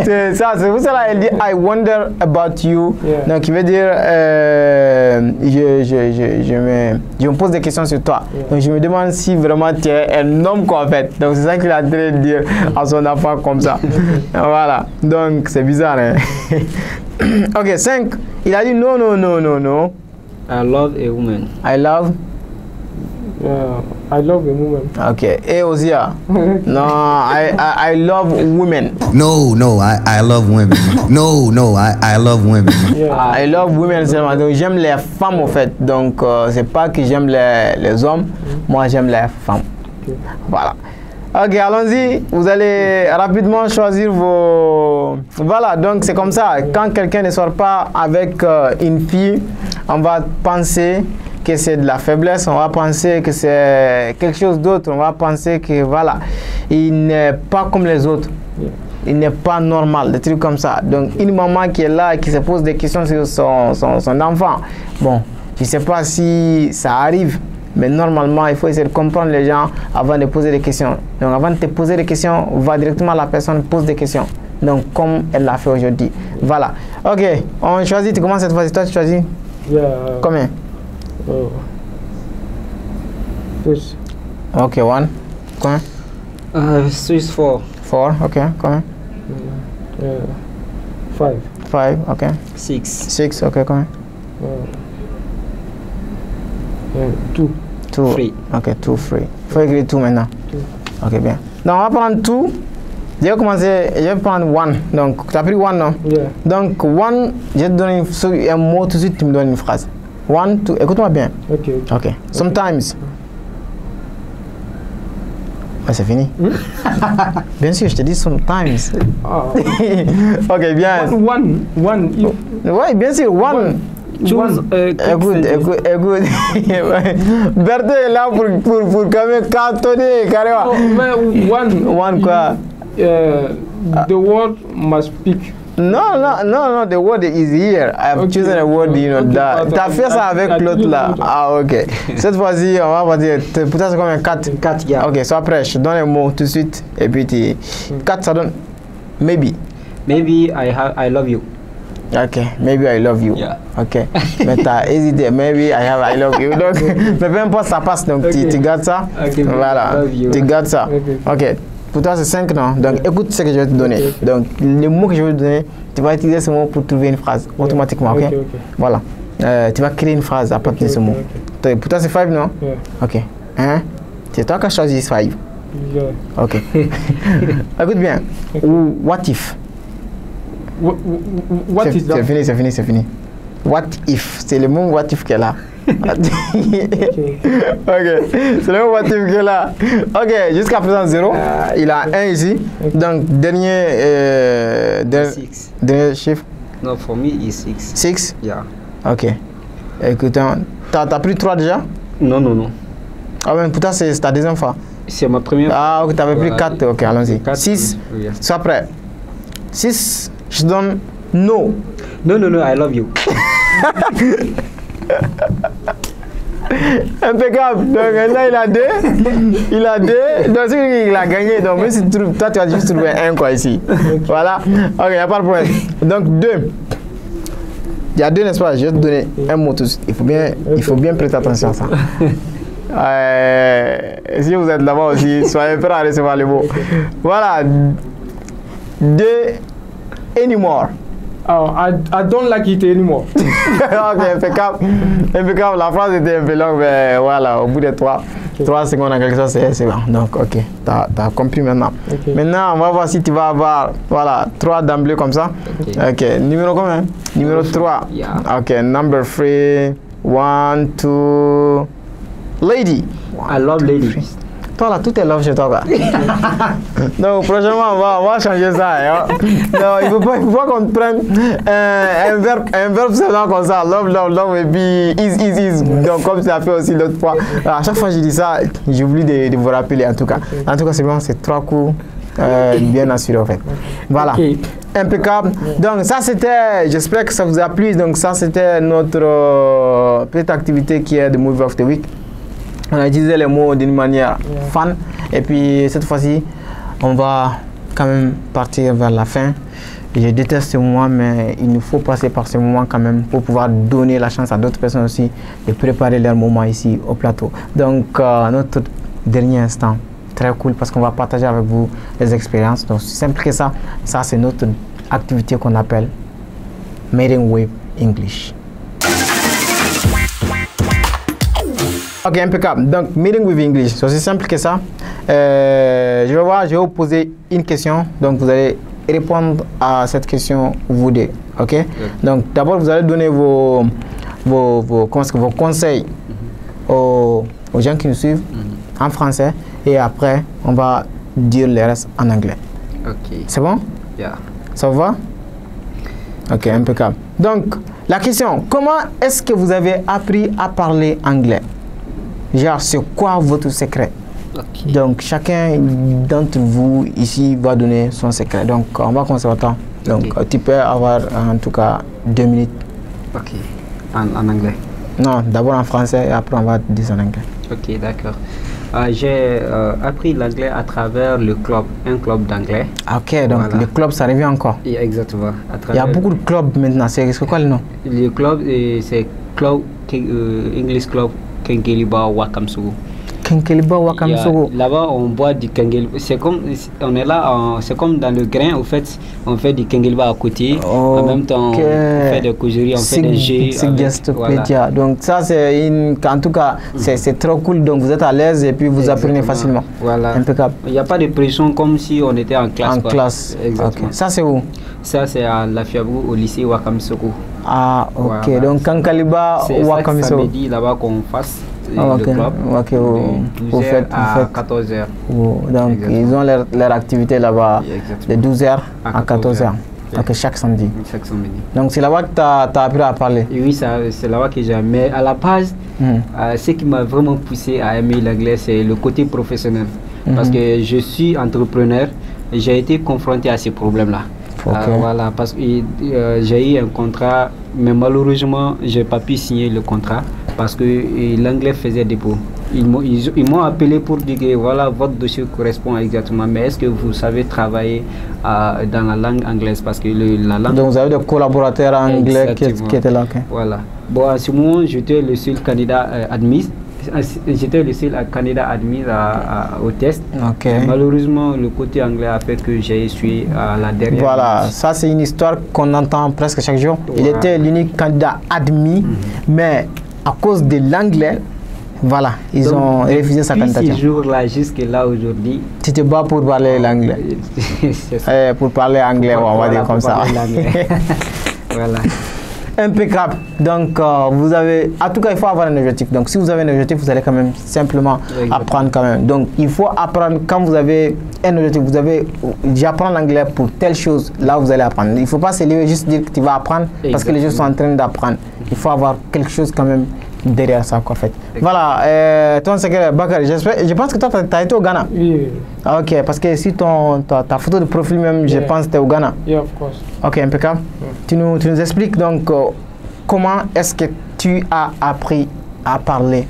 C'est ça, c'est pour cela elle dit I wonder about you. Yeah. Donc il veut dire je me pose des questions sur toi. Yeah. Donc je me demande si vraiment tu es un homme quoi en fait. Donc c'est ça qu'il a en train de dire à son enfant comme ça. Voilà. Donc c'est bizarre hein. Ok, 5. Il a dit non. I love a woman. I love. Yeah, I love a woman. Ok. Et Ozia. Non, I love women. No, I love women. No, I love women. Yeah. I love women seulement. Donc j'aime les femmes en fait. Donc c'est pas que j'aime les hommes. Moi j'aime les femmes. Okay. Voilà. Ok, allons-y. Vous allez rapidement choisir vos... Voilà, donc c'est comme ça. Quand quelqu'un ne sort pas avec une fille, on va penser que c'est de la faiblesse, on va penser que c'est quelque chose d'autre, on va penser que voilà, il n'est pas comme les autres. Yeah. Il n'est pas normal, des trucs comme ça. Donc une maman qui est là, qui se pose des questions sur son enfant. Bon, je ne sais pas si ça arrive. Mais normalement, il faut essayer de comprendre les gens avant de poser des questions. Donc avant de te poser des questions, va directement à la personne, pose des questions. Donc, comme elle l'a fait aujourd'hui. Voilà. Ok, on choisit. Tu commences cette fois-ci. Toi, tu choisis combien? Six. Ok, one. Combien? Swiss 4. Four. Ok, combien? 5. Five. Ok. 6. Six. Ok, combien? 2. Two. Free. Ok, two free. Il faut écrire tout maintenant. Ok, bien. Donc, on va prendre tout. Je vais commencer, je vais prendre one. Donc, tu as pris one, non? Yeah. Donc, one, je vais te donner un mot tout de suite, tu me donnes une phrase. One, two, écoute-moi bien. Ok. Ok. Sometimes. Ouais, c'est fini. Bien sûr, je te dis sometimes. Ah. Ok, bien. One. Oui, bien sûr, one. Choose Écoute. Berthe est là pour quand même cantonner, carrément. One quoi? The word must speak. Non, the word is here. I have chosen a word, you know, that. Tu as fait ça avec l'autre là. Ah, ok. Cette fois-ci, on va dire, pour toi, c'est combien? 4. 4, yeah. Ok, sois prêt, je te donne un mot tout de suite. Et puis, 4, ça donne maybe. Maybe I love you. Ok, maybe I love you. Yeah. Ok, mais t'as hésité, maybe I love you. Donc, mais peu importe, ça passe, donc tu gardes ça. Okay, Voilà, I love you. tu gardes ça. Okay. Ok, pour toi c'est 5 non? Donc écoute ce que je vais te donner. Donc le mot que je vais te donner, tu vas utiliser ce mot pour trouver une phrase automatiquement, ok? Voilà, tu vas créer une phrase à partir de ce mot. Pour toi c'est 5 non? Yeah. Ok, hein? C'est toi qui as choisi 5. Yeah. Ok. Écoute bien, what if? What is that? C'est fini. What if? C'est le mot what if qu'elle a. Ok, c'est le mot what if qu'elle a. Ok, jusqu'à présent 0. Il a 1 ici. Donc, dernier chiffre. No, for me it's 6. 6? Yeah. Ok. Écoute, t'as pris 3 déjà? Non. Ah, mais pour toi, c'est ta deuxième fois. C'est ma première fois. Ah, ok, t'avais pris 4. Ok, allons-y. 6. Yeah. Sois prêt. 6, je donne no. No, I love you. Impeccable. Donc là, il a 2. Donc il a gagné. Donc même si tu trouves, toi, tu as juste trouvé 1 quoi ici. Voilà. Ok, il n'y a pas de problème. Donc 2. Il y a 2, n'est-ce pas? Je vais te donner un mot tout de suite. Il faut bien prêter attention à ça. Si vous êtes là-bas aussi, soyez prêts à recevoir les mots. Voilà. 2 anymore. Oh, I don't like it anymore. Ok, impeccable. La phrase était un peu longue, mais voilà, au bout de 3 secondes en quelque chose, c'est bon. Donc, ok, t'as compris maintenant. Okay. Maintenant, on va voir si tu vas avoir, voilà, 3 d'emblée comme ça. Ok, numéro combien? Numéro 3. Yeah. Ok, number 3. 1, 2. Lady. I love ladies. Toi là, tout est love chez toi quoi. Donc prochainement on va changer ça. Hein. Non, il faut pas qu'on prenne un verbe seulement comme ça. Love et puis is. Donc comme tu as fait aussi l'autre fois. À chaque fois que je dis ça, j'oublie de vous rappeler en tout cas. En tout cas c'est bon, c'est 3 coups bien assurés en fait. Voilà. Okay. Impeccable. Donc ça c'était, j'espère que ça vous a plu. Donc ça c'était notre petite activité qui est de Movie of the Week. On a utilisé les mots d'une manière fun. Et puis cette fois-ci, on va quand même partir vers la fin. Je déteste ce moment, mais il nous faut passer par ce moment quand même pour pouvoir donner la chance à d'autres personnes aussi de préparer leur moment ici au plateau. Donc notre dernier instant, très cool parce qu'on va partager avec vous les expériences. Donc c'est simple que ça. Ça c'est notre activité qu'on appelle Meeting with English. Ok, impeccable. Donc, Meeting with English, c'est aussi simple que ça. Je vais vous poser une question. Donc, vous allez répondre à cette question, vous deux. Ok? Donc, d'abord, vous allez donner vos conseils aux gens qui nous suivent en français. Et après, on va dire le reste en anglais. Ok. C'est bon? Yeah. Ça vous va? Ok, impeccable. Donc, la question, comment est-ce que vous avez appris à parler anglais? Genre, c'est quoi votre secret? Okay. Donc, chacun d'entre vous ici va donner son secret. Donc, on va commencer par toi. Donc, tu peux avoir en tout cas 2 minutes. Ok. En anglais? Non, d'abord en français et après on va dire en anglais. Ok, d'accord. J'ai appris l'anglais à travers un club d'anglais. Ok, donc Voilà. le club, ça revient encore. Exactement. Il y a beaucoup de clubs maintenant. C'est quoi le nom? Le club, c'est club English Club Kengeliba Wakamsogo. Kenkeliba Wakamsogo. Là-bas, on boit du Kengeliba. C'est comme, on est là, c'est comme dans le grain, au fait, on fait du Kengeliba à côté. En même temps, on fait des causeries, on fait des jeux. Voilà. Donc ça, c'est en tout cas, c'est trop cool. Donc vous êtes à l'aise et puis vous apprenez facilement. Voilà. Impeccable. Il n'y a pas de pression comme si on était en classe. En classe. Exactement. Okay. Ça, c'est où? Ça, c'est à La Fiabrou, au lycée Wakamsogo. Ah, ok. Voilà. Donc Kenkeliba Wakamsogo. C'est samedi là-bas qu'on fasse. Ok, le club, ok, de 12h à 14h. Donc, ils ont leur activité là-bas de 12h à 14h. Ok, chaque samedi. Chaque samedi. Donc, c'est là-bas que tu as appris à parler. Et oui, c'est là-bas que j'ai. Mais à la base, ce qui m'a vraiment poussé à aimer l'anglais, c'est le côté professionnel. Parce que je suis entrepreneur et j'ai été confronté à ces problèmes-là. Voilà, parce que j'ai eu un contrat, mais malheureusement, je n'ai pas pu signer le contrat parce que l'anglais faisait défaut. Ils m'ont appelé pour dire que voilà, votre dossier correspond exactement, mais est-ce que vous savez travailler dans la langue anglaise? Parce que la langue... Donc vous avez des collaborateurs anglais qui étaient là. Okay. Voilà. Bon, à ce moment, j'étais le seul candidat admis. J'étais le seul candidat admis au test. Okay. Malheureusement, le côté anglais a fait que j'ai essuyé à la dernière. Voilà, ça c'est une histoire qu'on entend presque chaque jour. Il était l'unique candidat admis, mais à cause de l'anglais, voilà, ils ont refusé sa candidature. Depuis ce jour-là jusqu'à là aujourd'hui. Tu te bats pour parler l'anglais. Pour parler anglais, on va dire comme ça. Voilà. Impeccable. Donc, vous avez, en tout cas, il faut avoir un objectif. Donc, si vous avez un objectif, vous allez quand même simplement apprendre quand même. Donc, il faut apprendre quand vous avez un objectif. Vous avez, j'apprends l'anglais pour telle chose. Là, vous allez apprendre. Il ne faut pas se lever juste dire que tu vas apprendre parce que les gens sont en train d'apprendre. Il faut avoir quelque chose quand même derrière ça, quoi, en fait. Voilà. Ton secret, Bakary, je pense que toi, tu as été au Ghana. Oui. Ok, parce que si ta photo de profil même, je pense que tu es au Ghana. Yeah, of course. Ok, impeccable. Tu nous expliques donc comment est-ce que tu as appris à parler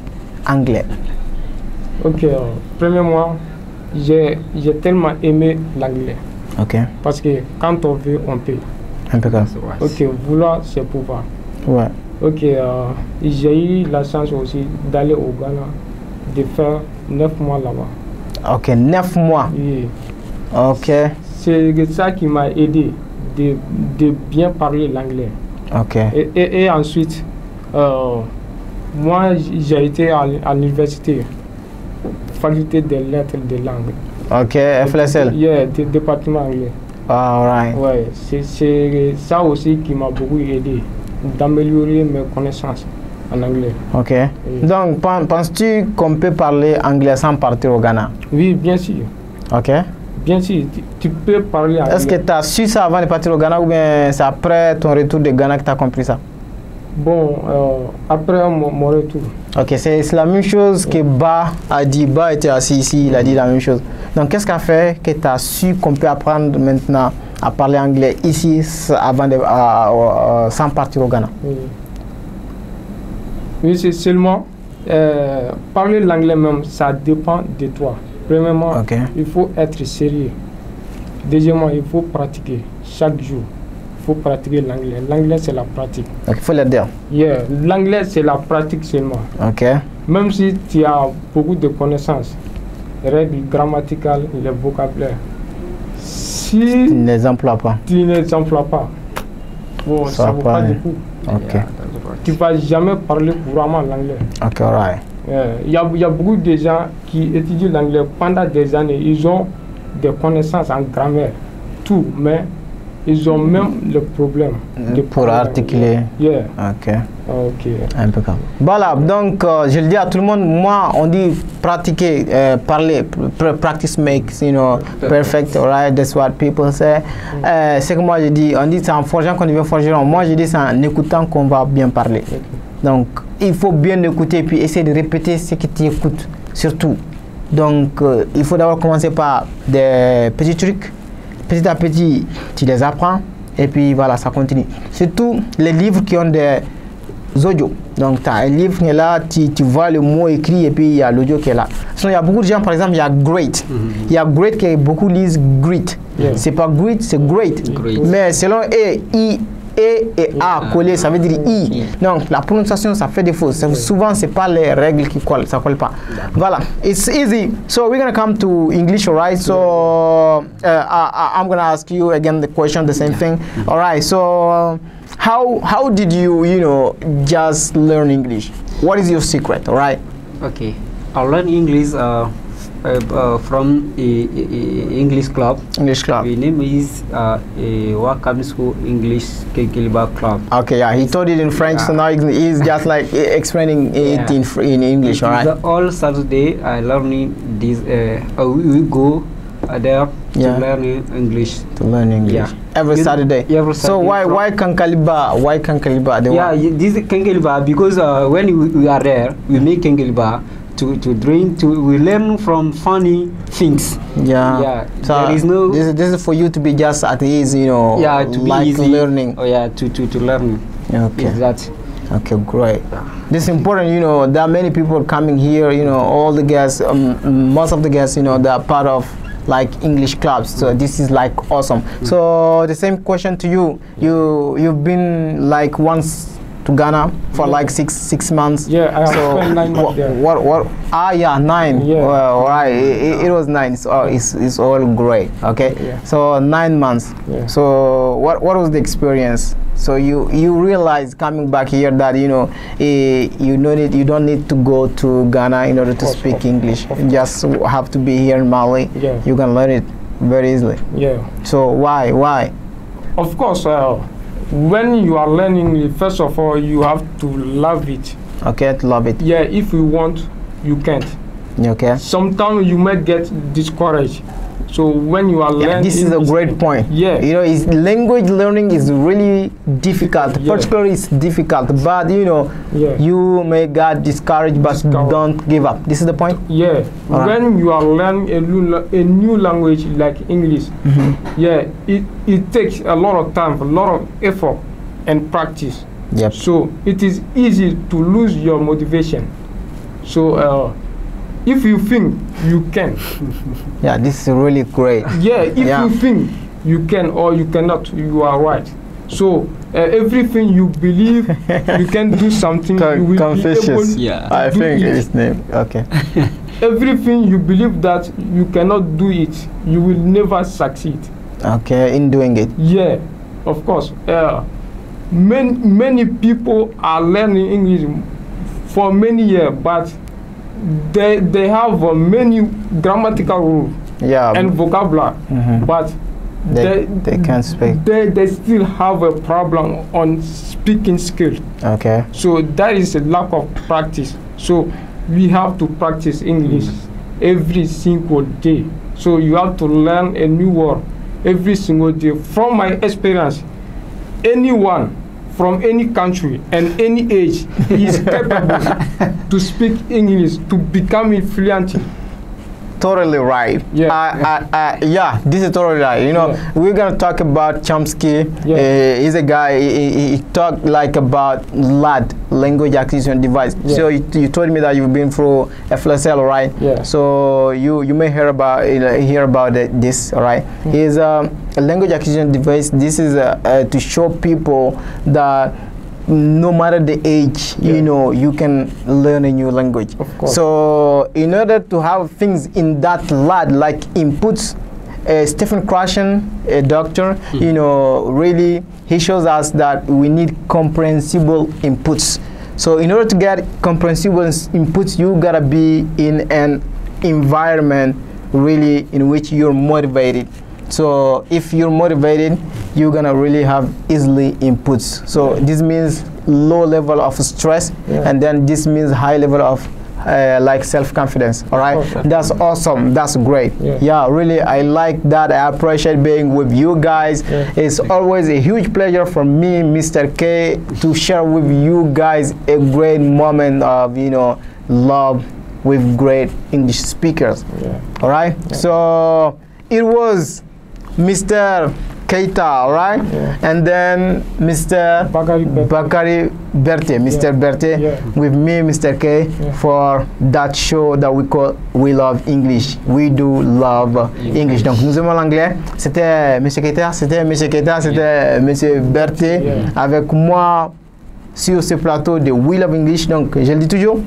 anglais? Ok, premièrement, j'ai tellement aimé l'anglais. Ok. Parce que quand on veut, on peut. Impeccable. Ok, vouloir, c'est pouvoir. Ouais. Ok, j'ai eu la chance aussi d'aller au Ghana, de faire 9 mois là-bas. Ok, 9 mois. Oui. Ok. C'est ça qui m'a aidé de bien parler l'anglais. Ok. Et ensuite, moi j'ai été à l'université, faculté des lettres et des langues. Ok, FLSL. Yeah, département anglais. Alright. Ouais, c'est ça aussi qui m'a beaucoup aidé d'améliorer mes connaissances en anglais. Ok. Donc, penses-tu qu'on peut parler anglais sans partir au Ghana? Oui, bien sûr. Ok. Bien sûr, tu peux parler anglais. Est-ce que tu as su ça avant de partir au Ghana ou bien c'est après ton retour de Ghana que tu as compris ça? Bon, après mon retour. Ok, c'est la même chose que Ba a dit. Ba était assis ici, il a dit la même chose. Donc, qu'est-ce qui a fait que tu as su qu'on peut apprendre maintenant à parler anglais ici avant sans partir au Ghana? Oui, c'est seulement parler l'anglais même, ça dépend de toi. Premièrement, il faut être sérieux. Deuxièmement, il faut pratiquer chaque jour. Il faut pratiquer l'anglais. L'anglais, c'est la pratique. Donc, il faut le dire. Yeah, l'anglais, c'est la pratique seulement. Ok. Même si tu as beaucoup de connaissances, règles grammaticales, les vocabulaires. Si tu ne les emploies pas. Tu ne les emploies pas. Bon, ça ne vaut pas du coup. Ok. Tu ne vas jamais parler couramment l'anglais. Ok, alright. Il y a beaucoup de gens qui étudient l'anglais pendant des années. Ils ont des connaissances en grammaire, tout, mais ils ont même le problème pour articuler. Yeah. Ok. Ok. Impeccable. Voilà, donc je le dis à tout le monde, moi on dit pratiquer, parler, practice makes, perfect, alright, that's what people say. C'est que moi je dis, on dit c'est en forgeant qu'on devient forgeron. Moi je dis c'est en écoutant qu'on va bien parler. Okay. Donc il faut bien écouter et puis essayer de répéter ce que tu écoutes, surtout. Donc il faut d'abord commencer par des petits trucs. Petit à petit, tu les apprends et puis voilà, ça continue. Surtout les livres qui ont des Zodio. Donc, tu as un livre qui est là, tu vois le mot écrit et puis il y a l'audio qui est là. Sinon, il y a beaucoup de gens, par exemple, il y a great. Il y a great qui beaucoup lisent great. C'est pas great, c'est great. Mais selon I, E et A collé, ça veut dire I. Donc la prononciation, ça fait défaut. Souvent, c'est pas les règles qui collent, ça colle pas. Voilà, it's easy. So we're gonna come to English, alright? So I'm gonna ask you again the question, the same thing. Alright, so how did you just learn English? What is your secret? Alright? Okay, I learned English from English club. English club. The name is Wakam School English Kenkeliba Club. Okay, yeah, he told it in French, so now he's just like explaining it in English, all right? All Saturday, I learning this. We go there to learn English. To learn English. Yeah. Every Saturday. Every Saturday. So why Kankaliba? Why Kankaliba? This is Kenkeliba because when we are there, we make Kenkeliba. To drink, we learn from funny things. Yeah. So there is no. This is for you to be just at ease, Yeah, to like be easy. Learning. Oh yeah, to learn. Okay. Is that. Okay, great. This is important. There are many people coming here. All the guests, most of the guests, they are part of like English clubs. So this is like awesome. So the same question to you. You've been like once to Ghana for like six months. Yeah, I have spent 9 months there. What? 9. Yeah. Well, right. It was 9. It's all great. Okay. Yeah. So 9 months. Yeah. So what was the experience? So you realize coming back here that you don't need to go to Ghana in order to speak English. You just have to be here in Mali. Yeah. You can learn it very easily. Yeah. So why? Of course. When you are learning, first of all, you have to love it. Okay, to love it. Yeah, if you want, you can't. Okay. Sometimes you might get discouraged. So when you are learning, this is a great point. Yeah. Language learning is really difficult. Yeah. Particularly, it's difficult. But you may get discouraged, but don't give up. This is the point. Yeah. When you are learning a new language like English, yeah, it takes a lot of time, a lot of effort, and practice. Yep. So it is easy to lose your motivation. So if you think you can, yeah, this is really great. Yeah, if you think you can or you cannot, you are right. So everything you believe you can do something, you will Confucius. be able I think his name. Okay. Everything you believe that you cannot do it, you will never succeed. Okay, in doing it. Yeah, of course. Many people are learning English for many years, but they have many grammatical rules and vocabulary, but they can't speak. They still have a problem on speaking skills. Okay. So that is a lack of practice. So we have to practice English every single day. So you have to learn a new word every single day. From my experience, anyone from any country and any age is capable to speak English, to become fluent. Totally right. Yeah. This is totally right. We're gonna talk about Chomsky. He's a guy. He talked like about LAD, language acquisition device. So you told me that you've been through FLSL, right? Yeah. So you may hear about this, all right? He's a language acquisition device. This is to show people that no matter the age, you can learn a new language. Of course. So in order to have things in that LAD, like inputs, Stephen Krashen, a doctor, really, he shows us that we need comprehensible inputs. So in order to get comprehensible inputs, you gotta be in an environment really in which you're motivated. So if you're motivated, you're gonna really have easily inputs. So this means low level of stress, and then this means high level of like self-confidence. All right, that's awesome. That's great. Yeah, really, I like that. I appreciate being with you guys. It's always a huge pleasure for me, Mr. K, to share with you guys a great moment of love with great English speakers. All right, so it was Mr. Keita, right? Yeah. And then Mr. Bakari Berthe, Mr. Berthe, with me, Mr. K, for that show that we call We Love English. We do love English. Donc nous aimons l'anglais. C'était M. Keita, c'était M. Berthe avec moi sur ce plateau de We Love English. Donc je le dis toujours.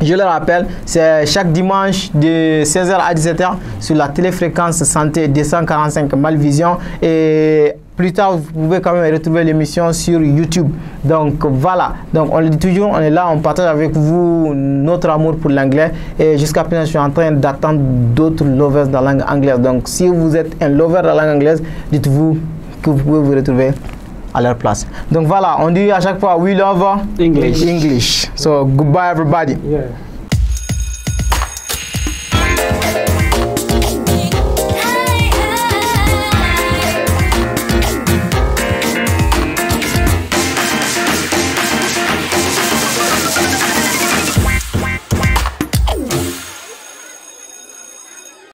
Je le rappelle, c'est chaque dimanche de 16h à 17h sur la téléfréquence santé 245 Malvision. Et plus tard, vous pouvez quand même retrouver l'émission sur YouTube. Donc voilà, donc on le dit toujours, on est là, on partage avec vous notre amour pour l'anglais. Et jusqu'à présent, je suis en train d'attendre d'autres lovers de la langue anglaise. Donc si vous êtes un lover de la langue anglaise, dites-vous que vous pouvez vous retrouver à leur place. Donc voilà, on dit à chaque fois we love English. So goodbye everybody. Yeah.